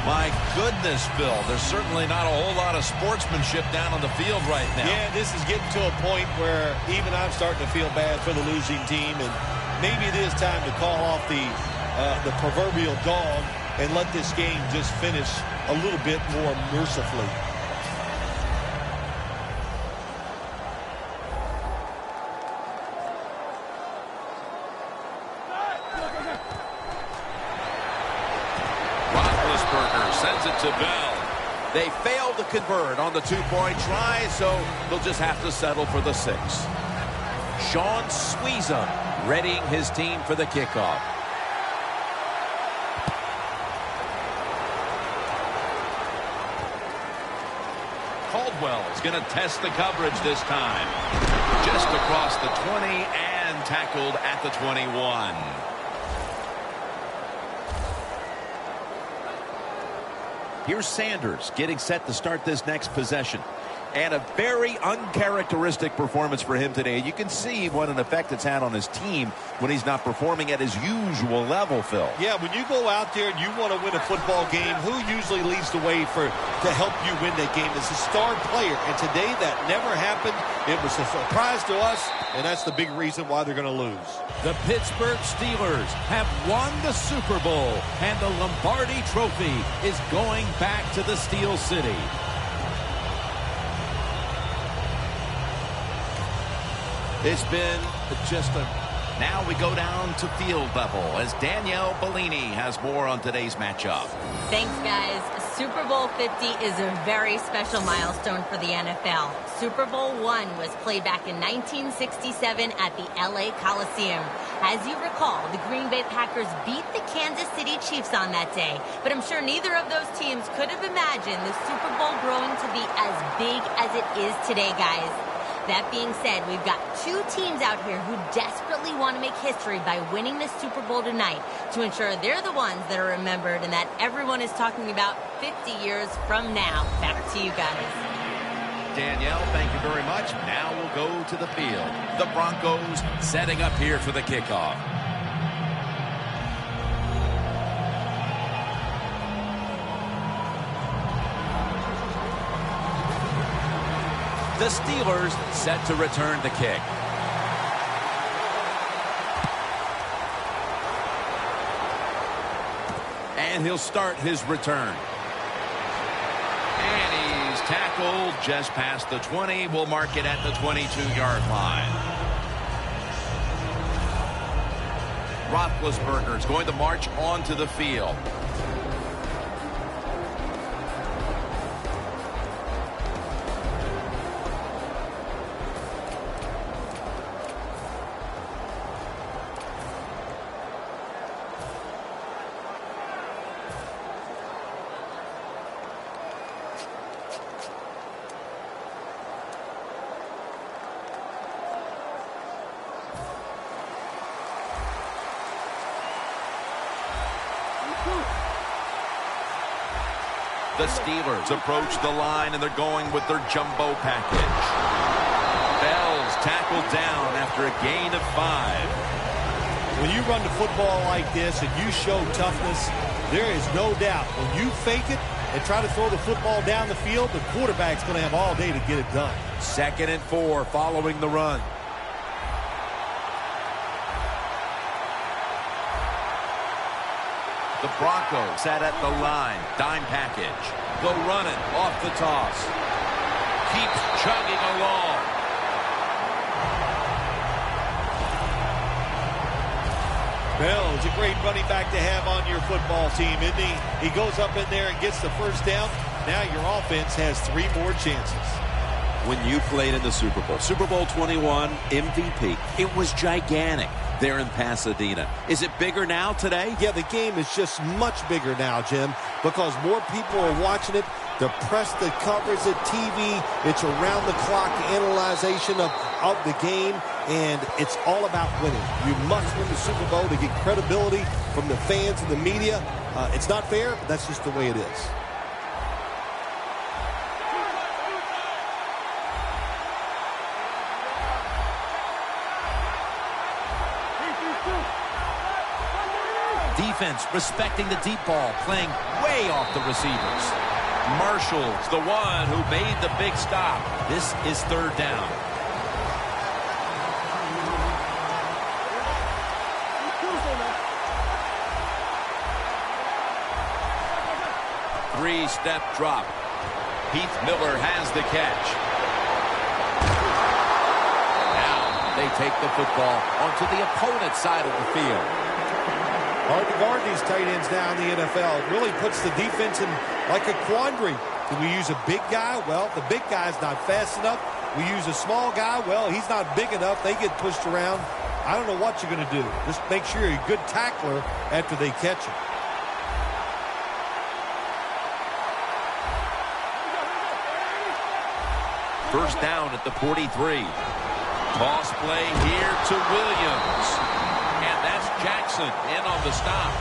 My goodness, Phil, there's certainly not a whole lot of sportsmanship down on the field right now. Yeah, this is getting to a point where even I'm starting to feel bad for the losing team, and maybe it is time to call off the proverbial dog and let this game just finish a little bit more mercifully. Sends it to Bell. They fail to convert on the 2-point try, so they'll just have to settle for the 6. Sean Sweeza readying his team for the kickoff. Caldwell is going to test the coverage this time. Just across the 20 and tackled at the 21. Here's Sanders getting set to start this next possession. And a very uncharacteristic performance for him today. You can see what an effect it's had on his team when he's not performing at his usual level, Phil. Yeah, when you go out there and you want to win a football game, who usually leads the way to help you win that game? It's a star player. And today that never happened. It was a surprise to us, and that's the big reason why they're going to lose. The Pittsburgh Steelers have won the Super Bowl, and the Lombardi Trophy is going back to the Steel City. It's been just a... Now we go down to field level as Danielle Bellini has more on today's matchup. Thanks, guys. Super Bowl 50 is a very special milestone for the NFL. Super Bowl I was played back in 1967 at the LA Coliseum. As you recall, the Green Bay Packers beat the Kansas City Chiefs on that day. But I'm sure neither of those teams could have imagined the Super Bowl growing to be as big as it is today, guys. That being said, we've got two teams out here who desperately want to make history by winning the Super Bowl tonight to ensure they're the ones that are remembered and that everyone is talking about 50 years from now. Back to you guys. Danielle, thank you very much. Now we'll go to the field. The Broncos setting up here for the kickoff. The Steelers set to return the kick. And he'll start his return. And he's tackled just past the 20. We'll mark it at the 22-yard line. Roethlisberger is going to march onto the field. The Steelers approach the line, and they're going with their jumbo package. Bell's tackled down after a gain of 5. When you run the football like this and you show toughness, there is no doubt when you fake it and try to throw the football down the field, the quarterback's going to have all day to get it done. 2nd and 4 following the run. The Broncos set at the line. Dime package. Go running off the toss. Keeps chugging along. Bell is a great running back to have on your football team, isn't he? He goes up in there and gets the first down. Now your offense has 3 more chances. When you played in the Super Bowl, Super Bowl 21 MVP, it was gigantic there in Pasadena. Is it bigger now today? Yeah, the game is just much bigger now, Jim, because more people are watching it. The press, the coverage, the TV, it's around-the-clock analyzation of the game, and it's all about winning. You must win the Super Bowl to get credibility from the fans and the media. It's not fair, but that's just the way it is. Defense respecting the deep ball, playing way off the receivers. Marshall's the one who made the big stop. This is 3rd down. Three-step drop. Heath Miller has the catch. Now they take the football onto the opponent's side of the field. Hard to guard these tight ends now in the NFL. It really puts the defense in like a quandary. Do we use a big guy? Well, the big guy's not fast enough. We use a small guy. Well, he's not big enough. They get pushed around. I don't know what you're going to do. Just make sure you're a good tackler after they catch him. First down at the 43. Toss play here to Williams. And that's Jackson in on the stop.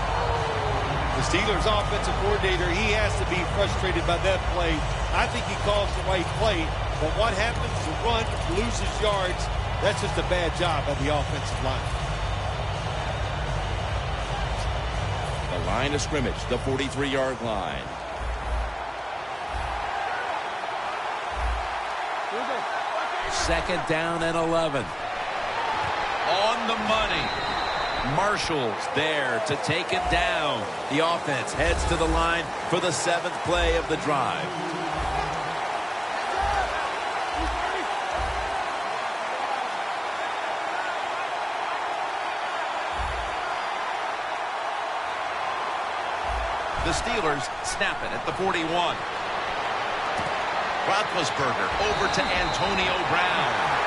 The Steelers offensive coordinator, he has to be frustrated by that play. I think he calls the right play, but what happens? The run loses yards. That's just a bad job by the offensive line. The line of scrimmage, the 43-yard line. Second down and 11. On the money. Marshall's there to take it down. The offense heads to the line for the 7th play of the drive. The Steelers snap it at the 41. Roethlisberger over to Antonio Brown.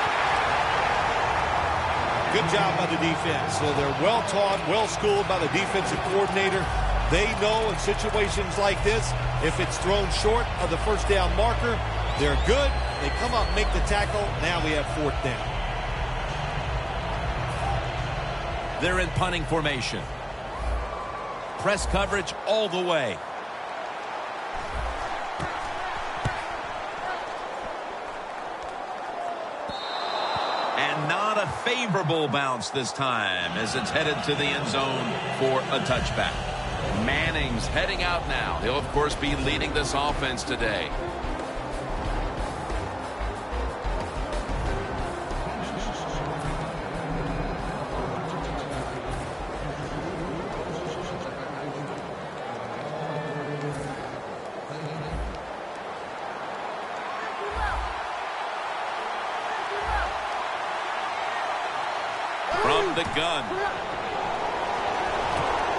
Good job by the defense. They're well-taught, well-schooled by the defensive coordinator. They know in situations like this, if it's thrown short of the first down marker, they're good. They come up, make the tackle. Now we have 4th down. They're in punting formation. Press coverage all the way. And not a favorable bounce this time as it's headed to the end zone for a touchback. Manning's heading out now. He'll, of course, be leading this offense today. From the gun.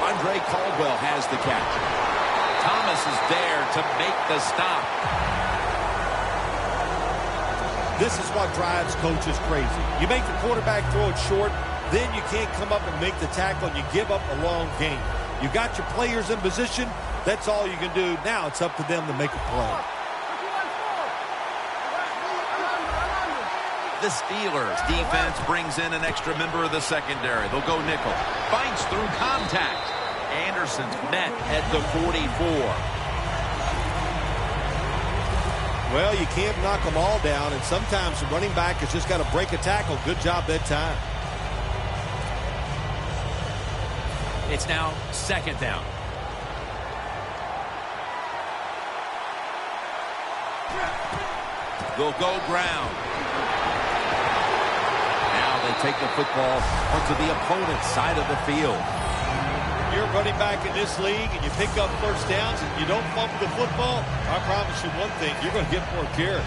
Andre Caldwell has the catch. Thomas is there to make the stop. This is what drives coaches crazy. You make the quarterback throw it short, then you can't come up and make the tackle, and you give up a long game. You got your players in position. That's all you can do. Now it's up to them to make a play. The Steelers defense brings in an extra member of the secondary. They'll go nickel. Fights through contact. Anderson's met at the 44. Well, you can't knock them all down, and sometimes the running back has just got to break a tackle. Good job that time. It's now second down. They'll go ground. Now they take the football onto the opponent's side of the field. You're running back in this league and you pick up first downs and you don't fumble the football, I promise you one thing, you're going to get more carries.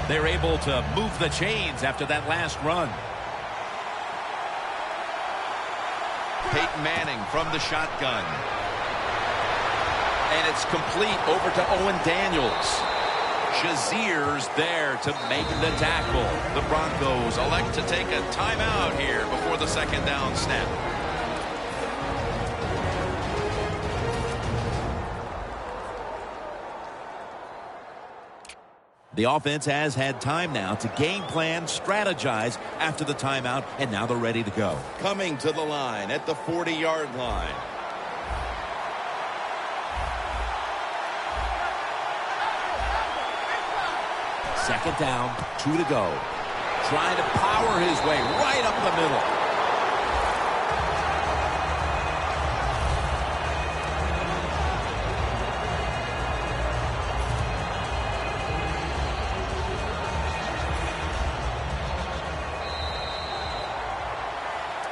They're able to move the chains after that last run. Peyton Manning from the shotgun. And it's complete over to Owen Daniels. Shazier's there to make the tackle. The Broncos elect to take a timeout here before the second down snap. The offense has had time now to game plan, strategize after the timeout, and now they're ready to go. Coming to the line at the 40-yard line. Second down, 2 to go. Trying to power his way right up the middle.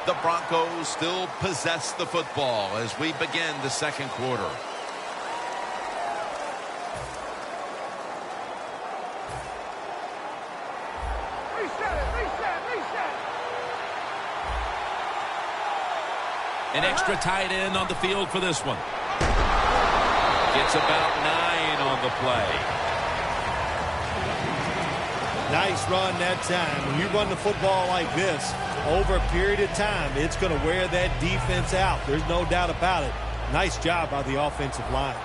The Broncos still possess the football as we begin the second quarter. An extra tight end on the field for this one. Gets about 9 on the play. Nice run that time. When you run the football like this, over a period of time, it's going to wear that defense out. There's no doubt about it. Nice job by the offensive line.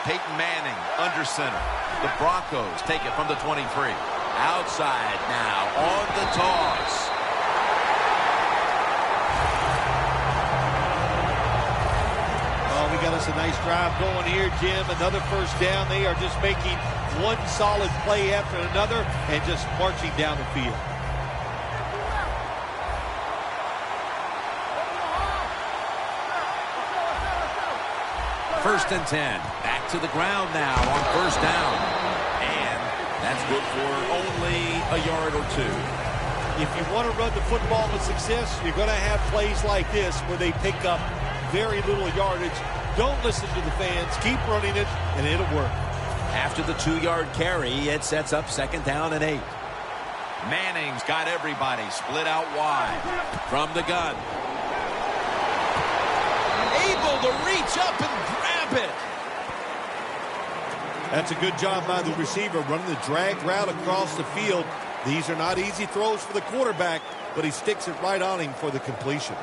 Peyton Manning under center. The Broncos take it from the 23. Outside now on the toss. We got us a nice drive going here, Jim. Another first down. They are just making one solid play after another and just marching down the field. First and 10. Back to the ground now on first down. And that's good for only a yard or 2. If you want to run the football with success, you're going to have plays like this where they pick up very little yardage. Don't listen to the fans. Keep running it, and it'll work. After the 2-yard carry, it sets up second down and 8. Manning's got everybody split out wide. From the gun. Able to reach up and grab it. That's a good job by the receiver, running the drag route across the field. These are not easy throws for the quarterback, but he sticks it right on him for the completion.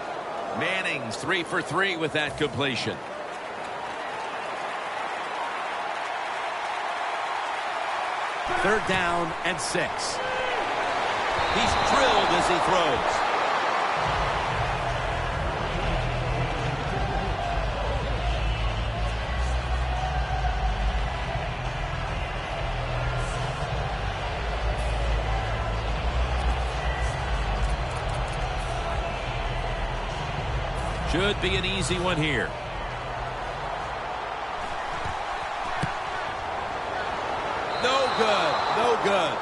Manning's 3 for 3 with that completion. Third down and 6. He's drilled as he throws. Should be an easy one here. No good. No good.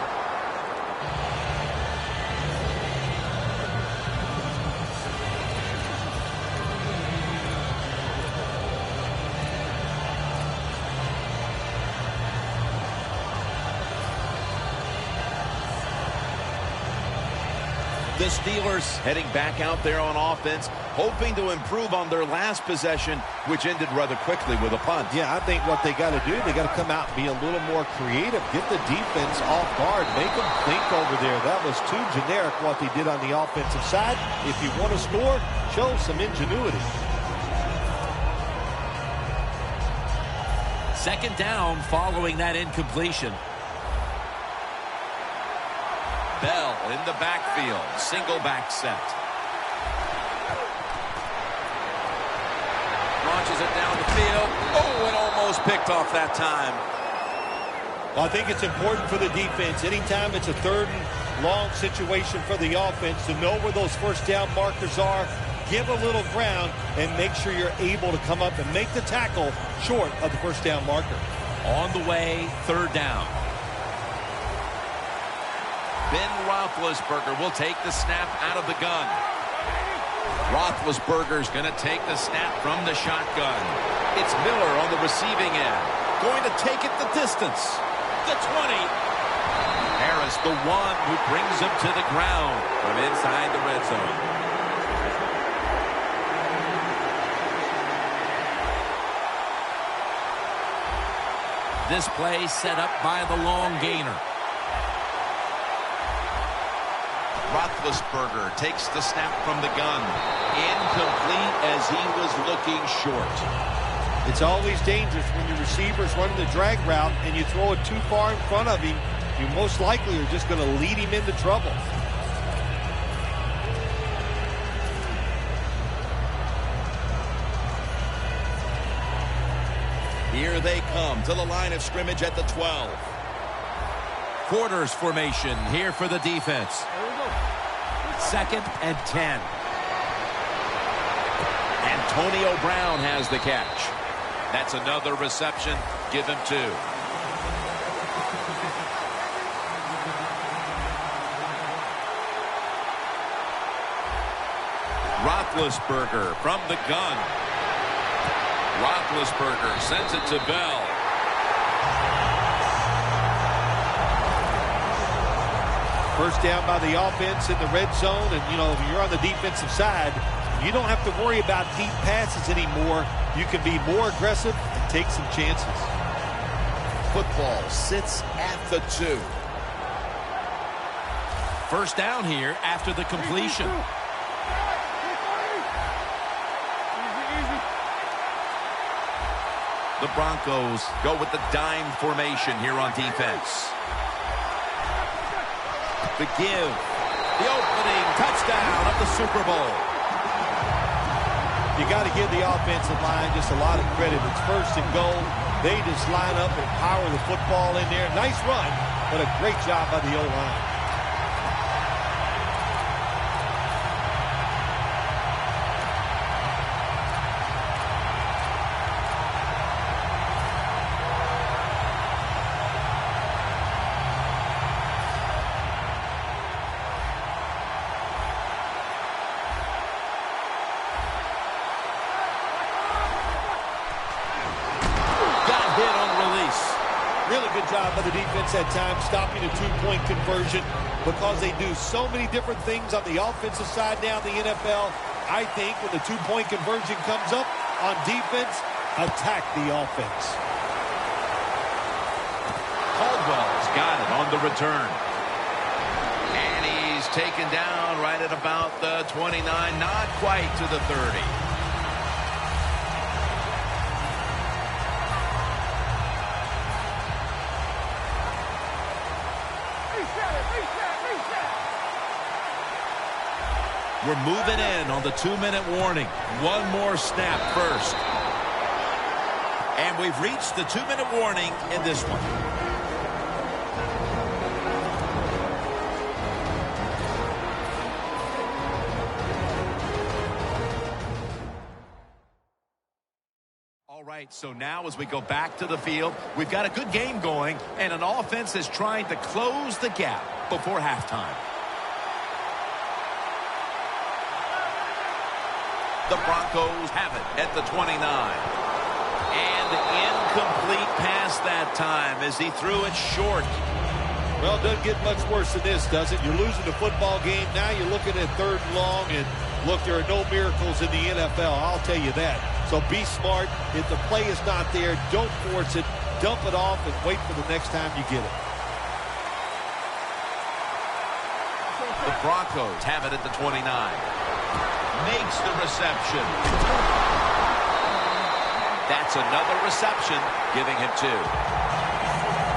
The Steelers heading back out there on offense, hoping to improve on their last possession, which ended rather quickly with a punt. Yeah, I think what they got to do, they got to come out and be a little more creative. Get the defense off guard. Make them think over there. That was too generic what they did on the offensive side. If you want to score, show some ingenuity. Second down following that incompletion. Bell in the backfield. Single back set. Launches it down the field. Oh, and almost picked off that time. Well, I think it's important for the defense. Anytime it's a third and long situation for the offense to know where those first down markers are, give a little ground, and make sure you're able to come up and make the tackle short of the first down marker. On the way, third down. Ben Roethlisberger will take the snap out of the gun. Roethlisberger's going to take the snap from the shotgun. It's Miller on the receiving end. Going to take it the distance. The 20. Harris, the one who brings him to the ground from inside the red zone. This play set up by the long gainer. Roethlisberger takes the snap from the gun. Incomplete as he was looking short. It's always dangerous when your receiver's running the drag route and you throw it too far in front of him. You most likely are just going to lead him into trouble. Here they come to the line of scrimmage at the 12. Quarters formation here for the defense. 2nd and 10. Antonio Brown has the catch. That's another reception. Give him 2. Roethlisberger from the gun. Roethlisberger sends it to Bell. First down by the offense in the red zone, and if you're on the defensive side, you don't have to worry about deep passes anymore. You can be more aggressive and take some chances. Football sits at the 2. First down here after the completion. The Broncos go with the dime formation here on defense. The give. The opening touchdown of the Super Bowl. You got to give the offensive line just a lot of credit. It's first and goal. They just line up and power the football in there. Nice run, but a great job by the O-line. Job by the defense at times stopping a two-point conversion because they do so many different things on the offensive side now in the NFL. I think when the two-point conversion comes up on defense, attack the offense. Caldwell's got it on the return. And he's taken down right at about the 29, not quite to the 30. We're moving in on the 2-minute warning. One more snap first. And we've reached the 2-minute warning in this one. All right, so now as we go back to the field, we've got a good game going, and an offense is trying to close the gap before halftime. The Broncos have it at the 29. And incomplete pass that time as he threw it short. Well, it doesn't get much worse than this, does it? You're losing the football game. Now you're looking at 3rd and long, and look, there are no miracles in the NFL. I'll tell you that. So be smart. If the play is not there, don't force it. Dump it off and wait for the next time you get it. The Broncos have it at the 29. Makes the reception. That's another reception, giving him 2.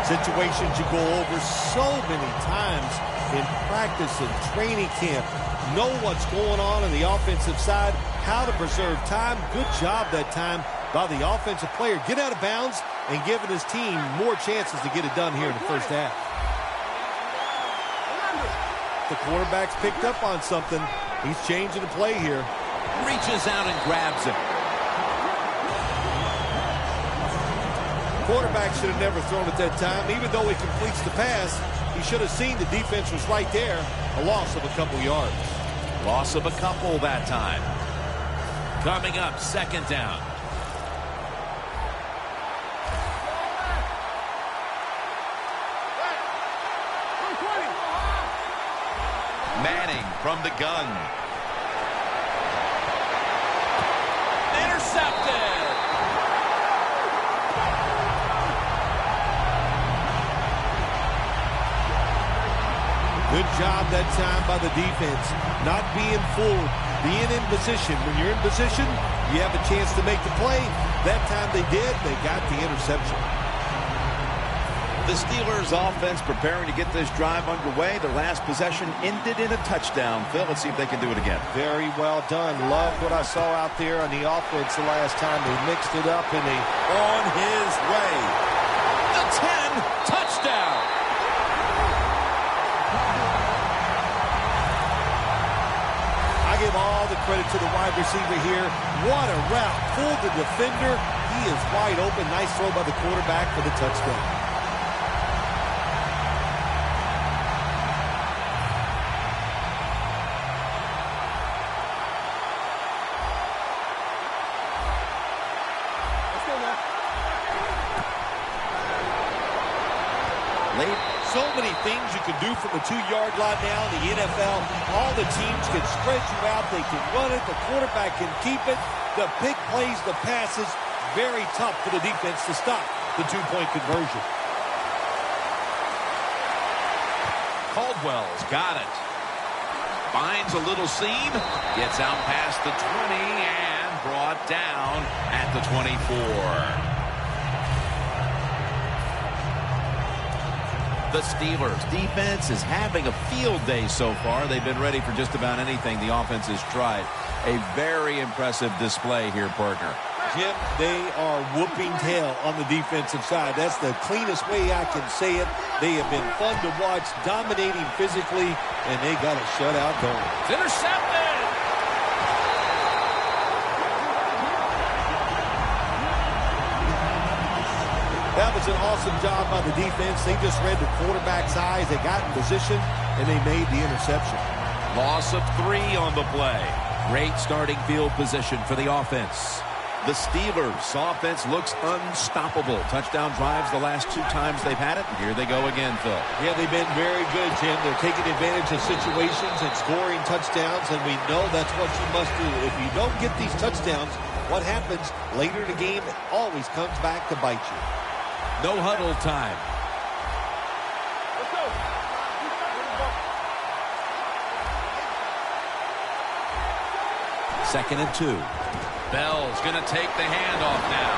Situations you go over so many times in practice and training camp, know what's going on the offensive side, how to preserve time. Good job that time by the offensive player. Get out of bounds and giving his team more chances to get it done here in the first half. The quarterback's picked up on something. He's changing the play here. Reaches out and grabs it. Quarterback should have never thrown it that time. Even though he completes the pass, he should have seen the defense was right there. A loss of a couple yards. Loss of a couple that time. Coming up, second down. Manning from the gun. Intercepted. Good job that time by the defense. Not being fooled. Being in position. When you're in position, you have a chance to make the play. That time they did. They got the interception. The Steelers offense preparing to get this drive underway. Their last possession ended in a touchdown. Phil, let's see if they can do it again. Very well done. Love what I saw out there on the offense the last time. They mixed it up and they On his way. The 10, touchdown. I give all the credit to the wide receiver here. What a route. Pulled the defender. He is wide open. Nice throw by the quarterback for the touchdown. So many things you can do from the 2-yard line now in the NFL. All the teams can spread you out. They can run it. The quarterback can keep it. The big plays, the passes, very tough for the defense to stop the 2-point conversion. Caldwell's got it. Finds a little seam. Gets out past the 20 and brought down at the 24. The Steelers defense is having a field day so far. They've been ready for just about anything the offense has tried. A very impressive display here, partner. Jim, they are whooping tail on the defensive side. That's the cleanest way I can say it. They have been fun to watch, dominating physically, and they got a shutout going. It's intercepted. That was an awesome job by the defense. They just read the quarterback's eyes. They got in position, and they made the interception. Loss of 3 on the play. Great starting field position for the offense. The Steelers offense looks unstoppable. Touchdown drives the last 2 times they've had it. And here they go again, Phil. Yeah, they've been very good, Jim. They're taking advantage of situations and scoring touchdowns, and we know that's what you must do. If you don't get these touchdowns, what happens later in the game, it always comes back to bite you. No huddle time. Second and 2. Bell's going to take the handoff now.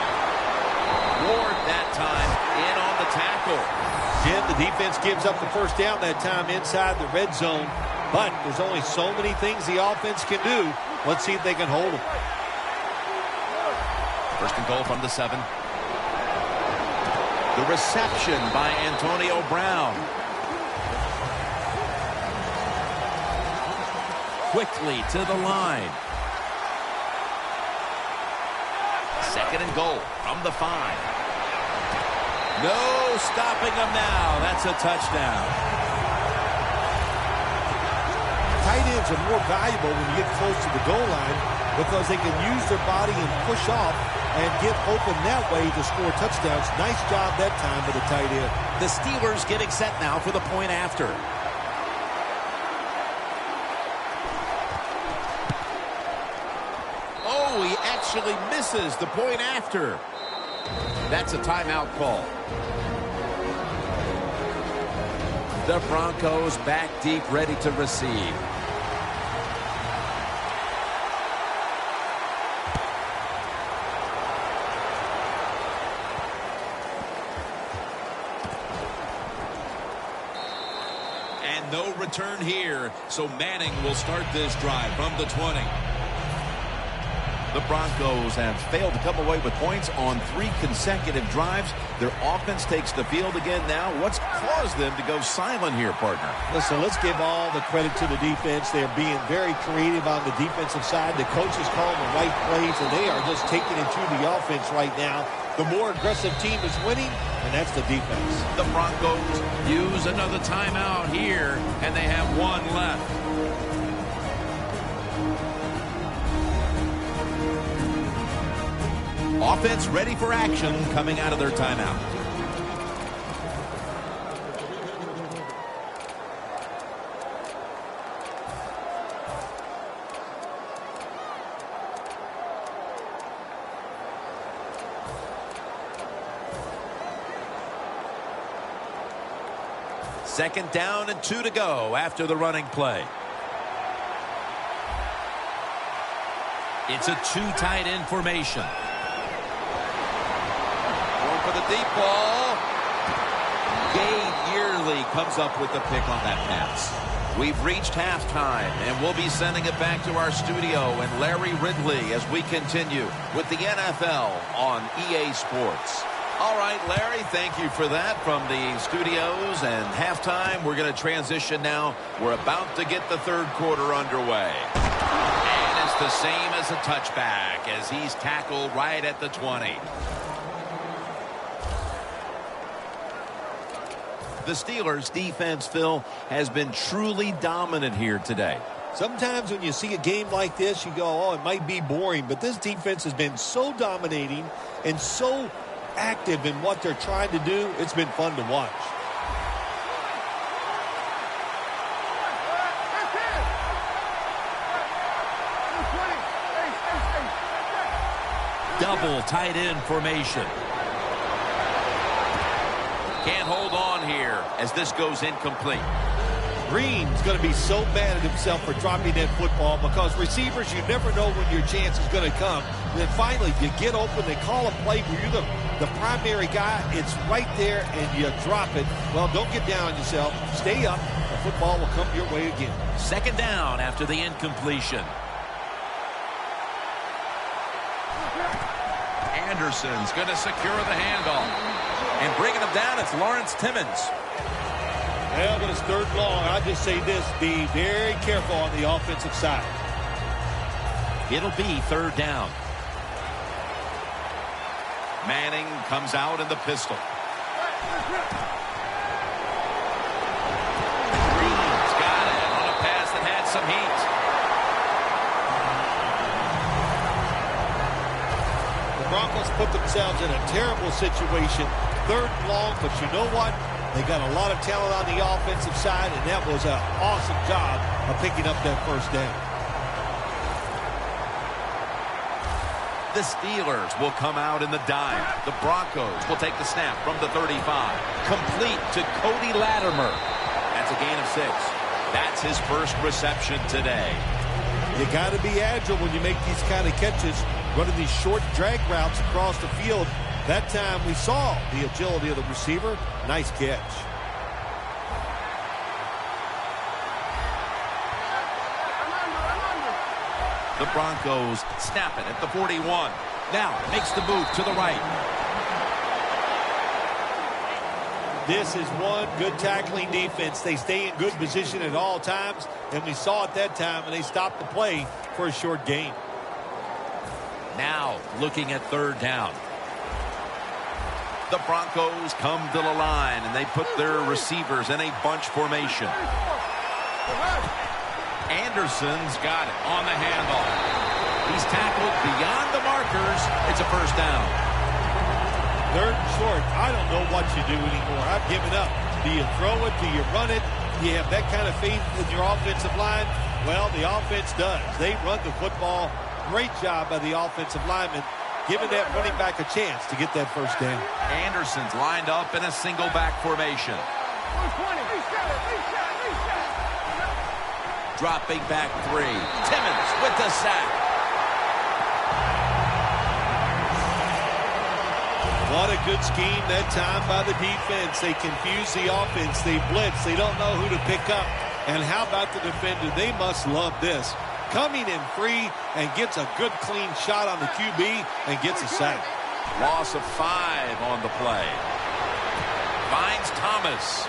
Ward that time in on the tackle. Jim, the defense gives up the first down that time inside the red zone, but there's only so many things the offense can do. Let's see if they can hold them. First and goal from the 7. The reception by Antonio Brown. Quickly to the line. Second and goal from the 5. No stopping them now. That's a touchdown. Tight ends are more valuable when you get close to the goal line because they can use their body and push off and get open that way to score touchdowns. Nice job that time by the tight end. The Steelers getting set now for the point after. Oh, he actually misses the point after. That's a timeout call. The Broncos back deep, ready to receive. And no No return here, so Manning will start this drive from the 20. The Broncos have failed to come away with points on 3 consecutive drives. Their offense takes the field again now. What's caused them to go silent here, partner? Listen, let's give all the credit to the defense. They're being very creative on the defensive side. The coaches calling the right plays, and they are just taking it to the offense right now. The more aggressive team is winning, and that's the defense. The Broncos use another timeout here, and they have 1 left. Offense ready for action coming out of their timeout. Second down and 2 to go after the running play. It's a 2 tight end formation. Going for the deep ball. Gabe Yearly comes up with the pick on that pass. We've reached halftime, and we'll be sending it back to our studio and Larry Ridley as we continue with the NFL on EA Sports. All right, Larry, thank you for that from the studios and halftime. We're going to transition now. We're about to get the third quarter underway. And it's the same as a touchback as he's tackled right at the 20. The Steelers' defense, Phil, has been truly dominant here today. Sometimes when you see a game like this, you go, oh, it might be boring. But this defense has been so dominating and so active in what they're trying to do. It's been fun to watch. Double tight end formation. Can't hold on here as this goes incomplete. Green's going to be so mad at himself for dropping that football because receivers, you never know when your chance is going to come. And then finally, you get open, they call a play where you're the primary guy. It's right there, and you drop it. Well, don't get down on yourself. Stay up. The football will come your way again. Second down after the incompletion. Anderson's going to secure the handoff. And bringing him down, it's Lawrence Timmons. Well, but it's third long. I just say this, be very careful on the offensive side. It'll be third down. Manning comes out in the pistol. Green's got it on a pass that had some heat. The Broncos put themselves in a terrible situation. Third and long, but you know what? They got a lot of talent on the offensive side, and that was an awesome job of picking up that first down. The Steelers will come out in the dime. The Broncos will take the snap from the 35. Complete to Cody Latimer. That's a gain of 6. That's his first reception today. You got to be agile when you make these kind of catches, running these short drag routes across the field. That time we saw the agility of the receiver. Nice catch. The Broncos snap it at the 41. Now makes the move to the right. This is one good tackling defense. They stay in good position at all times, and we saw it that time, and they stopped the play for a short gain. Now looking at third down. The Broncos come to the line, and they put their receivers in a bunch formation. Anderson's got it on the handoff. He's tackled beyond the markers. It's a first down. Third and short, I don't know what you do anymore. I've given up. Do you throw it? Do you run it? Do you have that kind of faith in your offensive line? Well, the offense does. They run the football. Great job by the offensive lineman, giving that running back a chance to get that first down. Anderson's lined up in a single back formation. Dropping back 3. Timmons with the sack. What a good scheme that time by the defense. They confuse the offense. They blitz. They don't know who to pick up. And how about the defender? They must love this. Coming in free and gets a good clean shot on the QB and gets a sack. Loss of 5 on the play. Finds Thomas.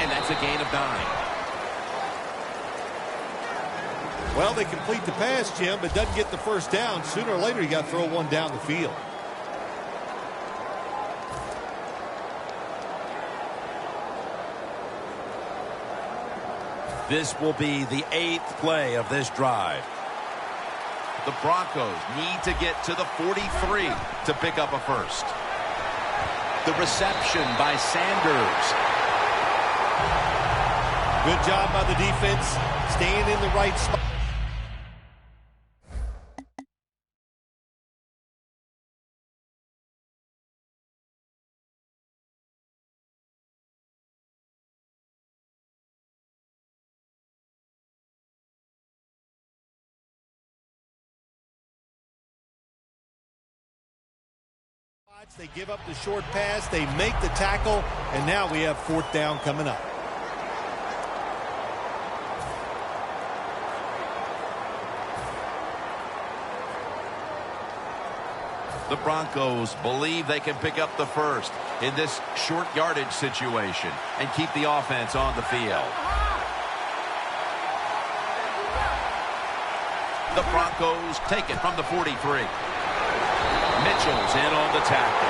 And that's a gain of 9. Well, they complete the pass, Jim, but doesn't get the first down. Sooner or later, you got to throw one down the field. This will be the 8th play of this drive. The Broncos need to get to the 43 to pick up a first. The reception by Sanders. Good job by the defense, staying in the right spot. They give up the short pass, they make the tackle, and now we have 4th down coming up. The Broncos believe they can pick up the first in this short yardage situation and keep the offense on the field. The Broncos take it from the 43. Mitchell's in on the tackle.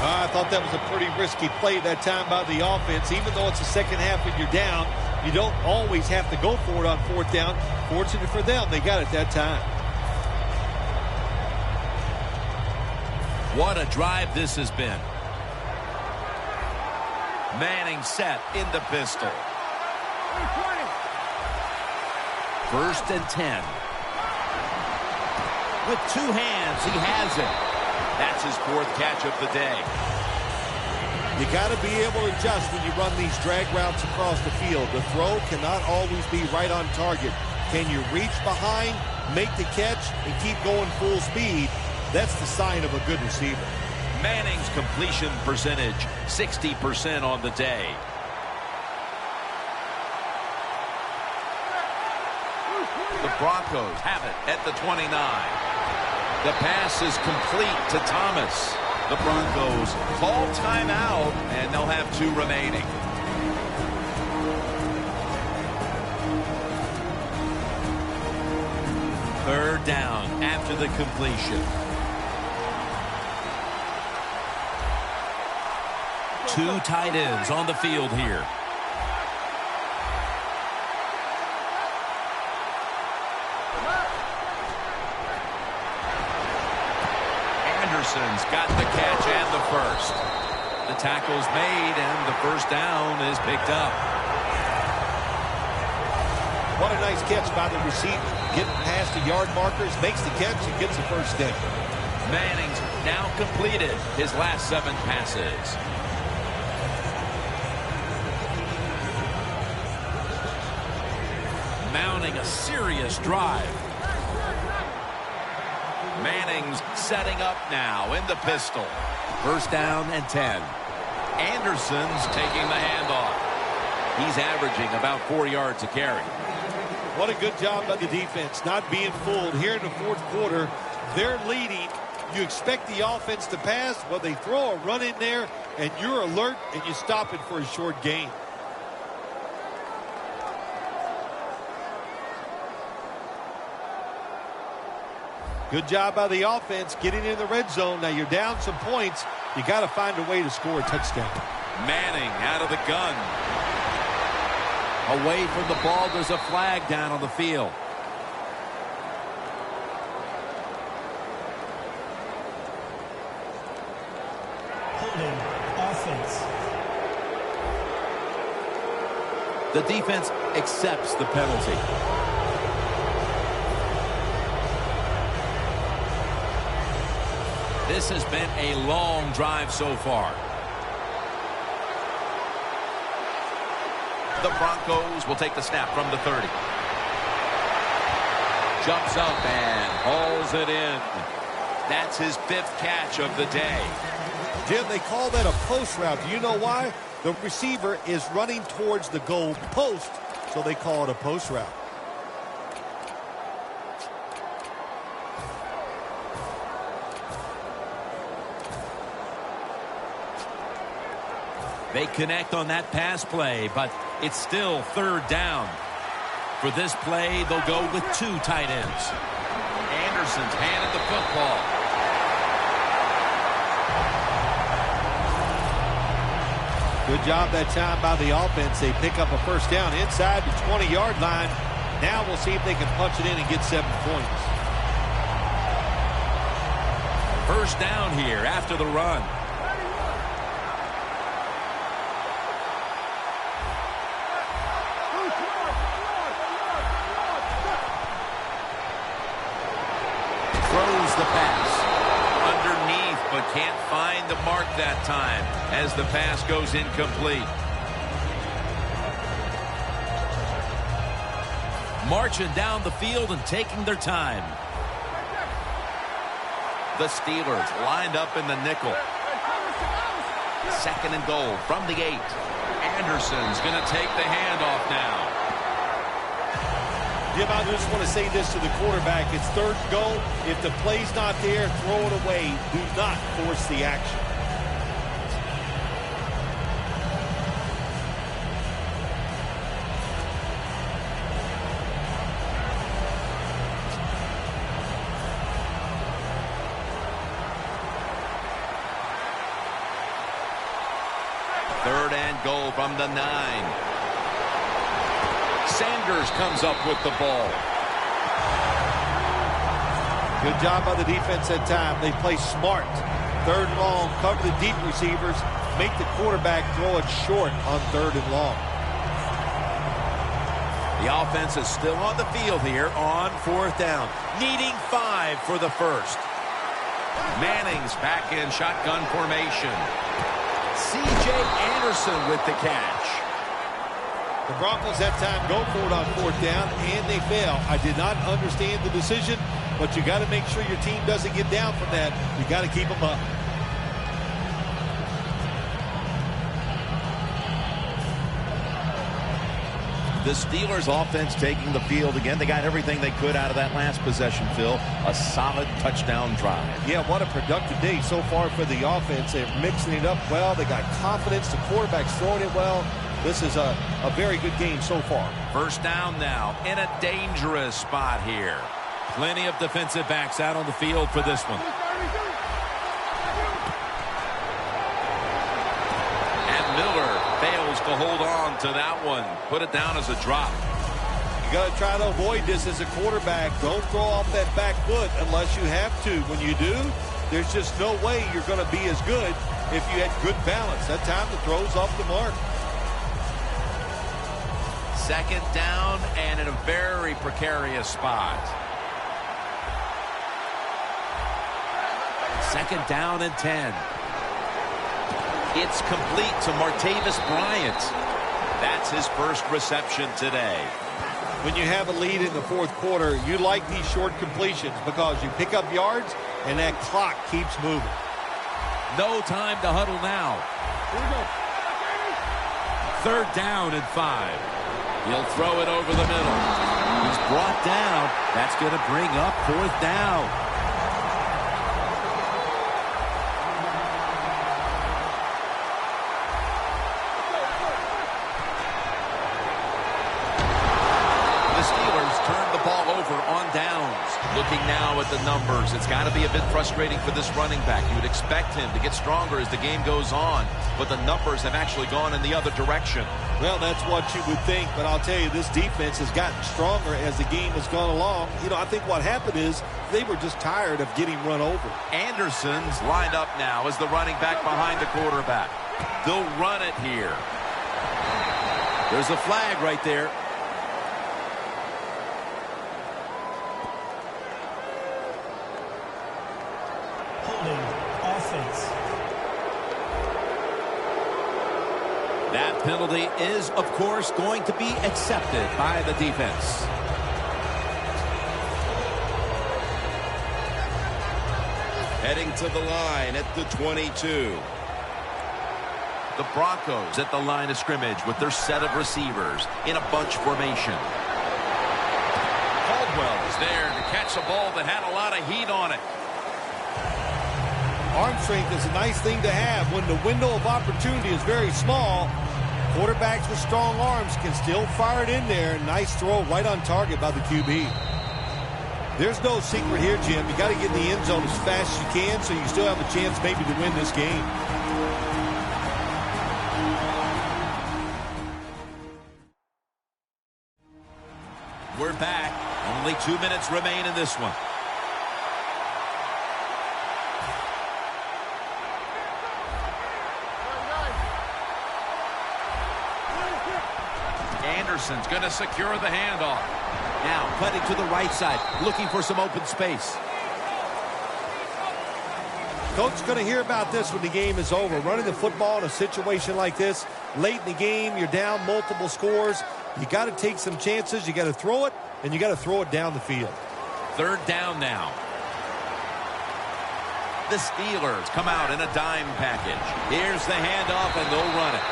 I thought that was a pretty risky play that time by the offense. Even though it's the second half and you're down, you don't always have to go for it on 4th down. Fortunate for them, they got it that time. What a drive this has been. Manning set in the pistol. 1st and 10. With 2 hands, he has it. That's his 4th catch of the day. You got to be able to adjust when you run these drag routes across the field. The throw cannot always be right on target. Can you reach behind, make the catch, and keep going full speed? That's the sign of a good receiver. Manning's completion percentage, 60% on the day. The Broncos have it at the 29. The pass is complete to Thomas. The Broncos call timeout, and they'll have 2 remaining. Third down after the completion. 2 tight ends on the field here. Anderson's got the catch and the first. The tackle's made and the first down is picked up. What a nice catch by the receiver. Getting past the yard markers, makes the catch, and gets the first down. Manning's now completed his last 7 passes. Mounting a serious drive. Manning's setting up now in the pistol. 1st down and 10. Anderson's taking the handoff. He's averaging about 4 yards a carry. What a good job by the defense, not being fooled. Here in the 4th quarter, they're leading. You expect the offense to pass. Well, they throw a run in there, and you're alert, and you stop it for a short gain. Good job by the offense getting in the red zone. Now you're down some points. You got to find a way to score a touchdown. Manning out of the gun. Away from the ball, there's a flag down on the field. Holding offense. The defense accepts the penalty. This has been a long drive so far. The Broncos will take the snap from the 30. Jumps up and hauls it in. That's his 5th catch of the day. Jim, they call that a post route. Do you know why? The receiver is running towards the goal post, so they call it a post route. They connect on that pass play, but it's still 3rd down. For this play, they'll go with 2 tight ends. Anderson's handed the football. Good job that time by the offense. They pick up a first down inside the 20-yard line. Now we'll see if they can punch it in and get 7 points. First down here after the run. Throws the pass. Underneath, but can't find the mark that time as the pass goes incomplete. Marching down the field and taking their time. The Steelers lined up in the nickel. 2nd and goal from the 8. Anderson's going to take the handoff now. Jim, I just want to say this to the quarterback. It's 3rd and goal. If the play's not there, throw it away. Do not force the action. Third and goal from the 9. Sanders comes up with the ball. Good job by the defense that time. They play smart. 3rd and long, cover the deep receivers, make the quarterback throw it short on 3rd and long. The offense is still on the field here on 4th down. Needing 5 for the first. Manning's back in shotgun formation. C.J. Anderson with the catch. The Broncos that time go for it on 4th down, and they fail. I did not understand the decision, but you got to make sure your team doesn't get down from that. You got to keep them up. The Steelers offense taking the field again. They got everything they could out of that last possession, Phil. A solid touchdown drive. Yeah, what a productive day so far for the offense. They're mixing it up well. They got confidence. The quarterback's throwing it well. This is a very good game so far. First down now in a dangerous spot here. Plenty of defensive backs out on the field for this one. And Miller fails to hold on to that one. Put it down as a drop. You got to try to avoid this as a quarterback. Don't throw off that back foot unless you have to. When you do, there's just no way you're going to be as good if you had good balance. That time the throw's off the mark. 2nd down and in a very precarious spot. 2nd down and 10. It's complete to Martavis Bryant. That's his first reception today. When you have a lead in the 4th quarter, you like these short completions because you pick up yards and that clock keeps moving. No time to huddle now. 3rd down and 5. He'll throw it over the middle. He's brought down. That's going to bring up 4th down. The Steelers turn the ball over on downs. Looking now at the numbers, it's got to be a bit frustrating for this running back. You would expect him to get stronger as the game goes on, but the numbers have actually gone in the other direction. Well, that's what you would think, but I'll tell you, this defense has gotten stronger as the game has gone along. You know, I think what happened is they were just tired of getting run over. Anderson's lined up now as the running back behind the quarterback. They'll run it here. There's a flag right there. Holding offense. That penalty is, of course, going to be accepted by the defense. Heading to the line at the 22. The Broncos at the line of scrimmage with their set of receivers in a bunch formation. Caldwell is there to catch a ball that had a lot of heat on it. Arm strength is a nice thing to have when the window of opportunity is very small. Quarterbacks with strong arms can still fire it in there. Nice throw right on target by the QB. There's no secret here, Jim. You got to get in the end zone as fast as you can so you still have a chance maybe to win this game. We're back. Only 2 minutes remain in this one. Anderson's going to secure the handoff. Now cutting to the right side, looking for some open space. Coach is going to hear about this when the game is over. Running the football in a situation like this, late in the game, you're down multiple scores. You got to take some chances. You got to throw it, and you got to throw it down the field. Third down now. The Steelers come out in a dime package. Here's the handoff, and they'll run it.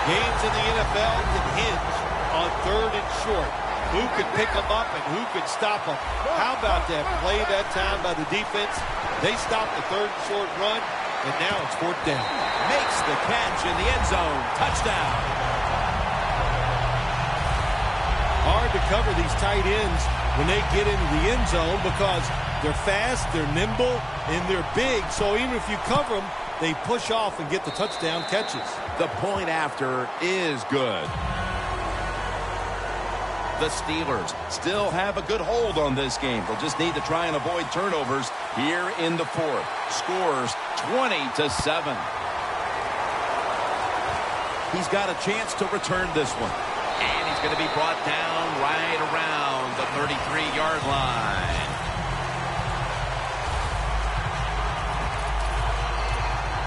Games in the NFL can hinge on third and short. Who could pick them up and who could stop them? How about that play that time by the defense? They stopped the third and short run, and now it's fourth down. Makes the catch in the end zone. Touchdown. Hard to cover these tight ends when they get into the end zone because they're fast, they're nimble, and they're big. So even if you cover them, they push off and get the touchdown catches. The point after is good. The Steelers still have a good hold on this game. They'll just need to try and avoid turnovers here in the fourth. Scores 20-7. He's got a chance to return this one. And he's going to be brought down right around the 33-yard line.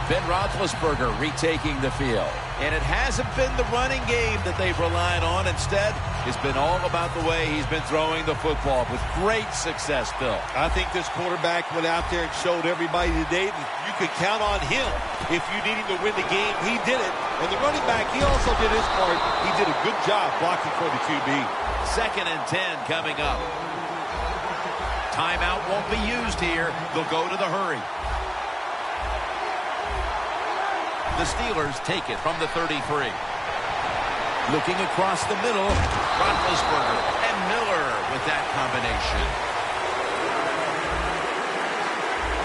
Ben Roethlisberger retaking the field. And it hasn't been the running game that they've relied on. Instead, it's been all about the way he's been throwing the football with great success, Bill. I think this quarterback went out there and showed everybody today that you could count on him. If you need him to win the game, he did it. And the running back, he also did his part. He did a good job blocking for the QB. 2nd and 10 coming up. Timeout won't be used here. They'll go to the hurry. The Steelers take it from the 33. Looking across the middle, Roethlisberger and Miller with that combination.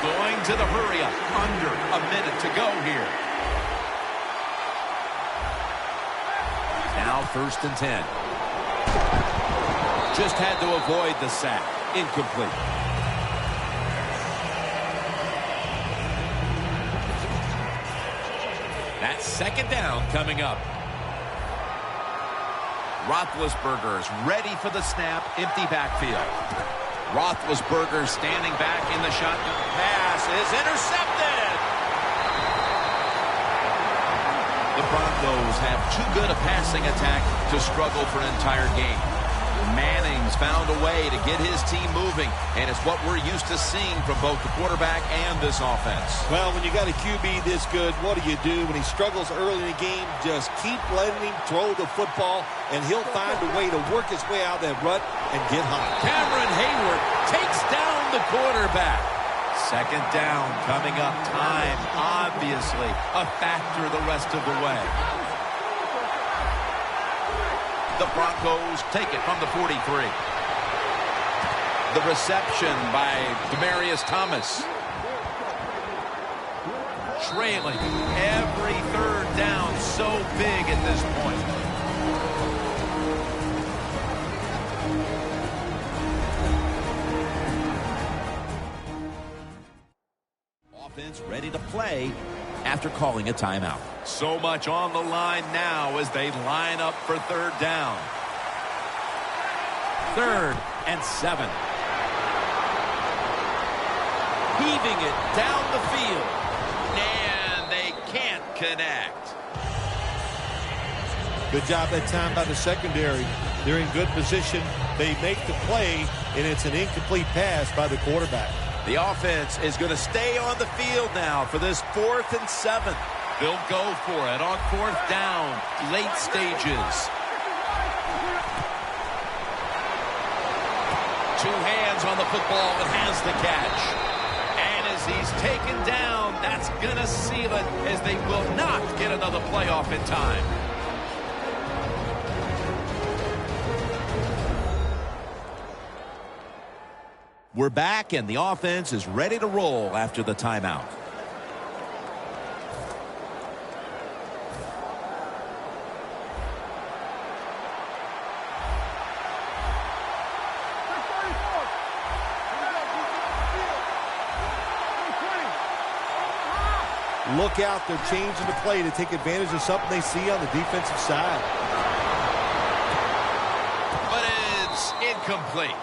Going to the hurry-up. Under a minute to go here. Now 1st and 10. Just had to avoid the sack. Incomplete. That's 2nd down coming up. Roethlisberger's ready for the snap. Empty backfield. Roethlisberger standing back in the shotgun. Pass is intercepted. The Broncos have too good a passing attack to struggle for an entire game. Manning's found a way to get his team moving, and it's what we're used to seeing from both the quarterback and this offense. Well, when you got a QB this good, what do? When he struggles early in the game, just keep letting him throw the football, and he'll find a way to work his way out of that rut and get hot. Cameron Hayward takes down the quarterback. 2nd down coming up. Time, obviously, a factor the rest of the way. The Broncos take it from the 43. The reception by Demaryius Thomas. Trailing every 3rd down, so big at this point. Offense ready to play after calling a timeout. So much on the line now as they line up for 3rd down. 3rd and 7. Heaving it down the field. And they can't connect. Good job that time by the secondary. They're in good position. They make the play, and it's an incomplete pass by the quarterback. The offense is going to stay on the field now for this 4th and 7. They'll go for it on 4th down, late stages. 2 hands on the football and has the catch. And as he's taken down, that's going to seal it as they will not get another playoff in time. We're back, and the offense is ready to roll after the timeout. Look out, they're changing the play to take advantage of something they see on the defensive side. But it's incomplete.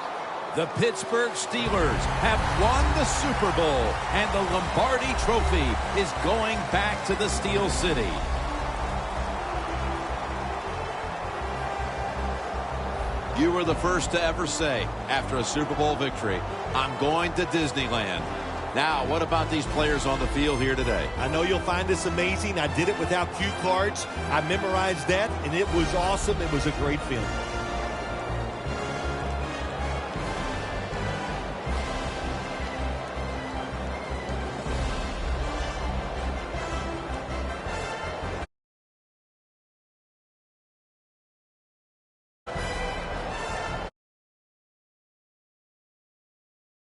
The Pittsburgh Steelers have won the Super Bowl, and the Lombardi Trophy is going back to the Steel City. You were the first to ever say, after a Super Bowl victory, I'm going to Disneyland. Now, what about these players on the field here today? I know you'll find this amazing. I did it without cue cards. I memorized that, and it was awesome. It was a great feeling.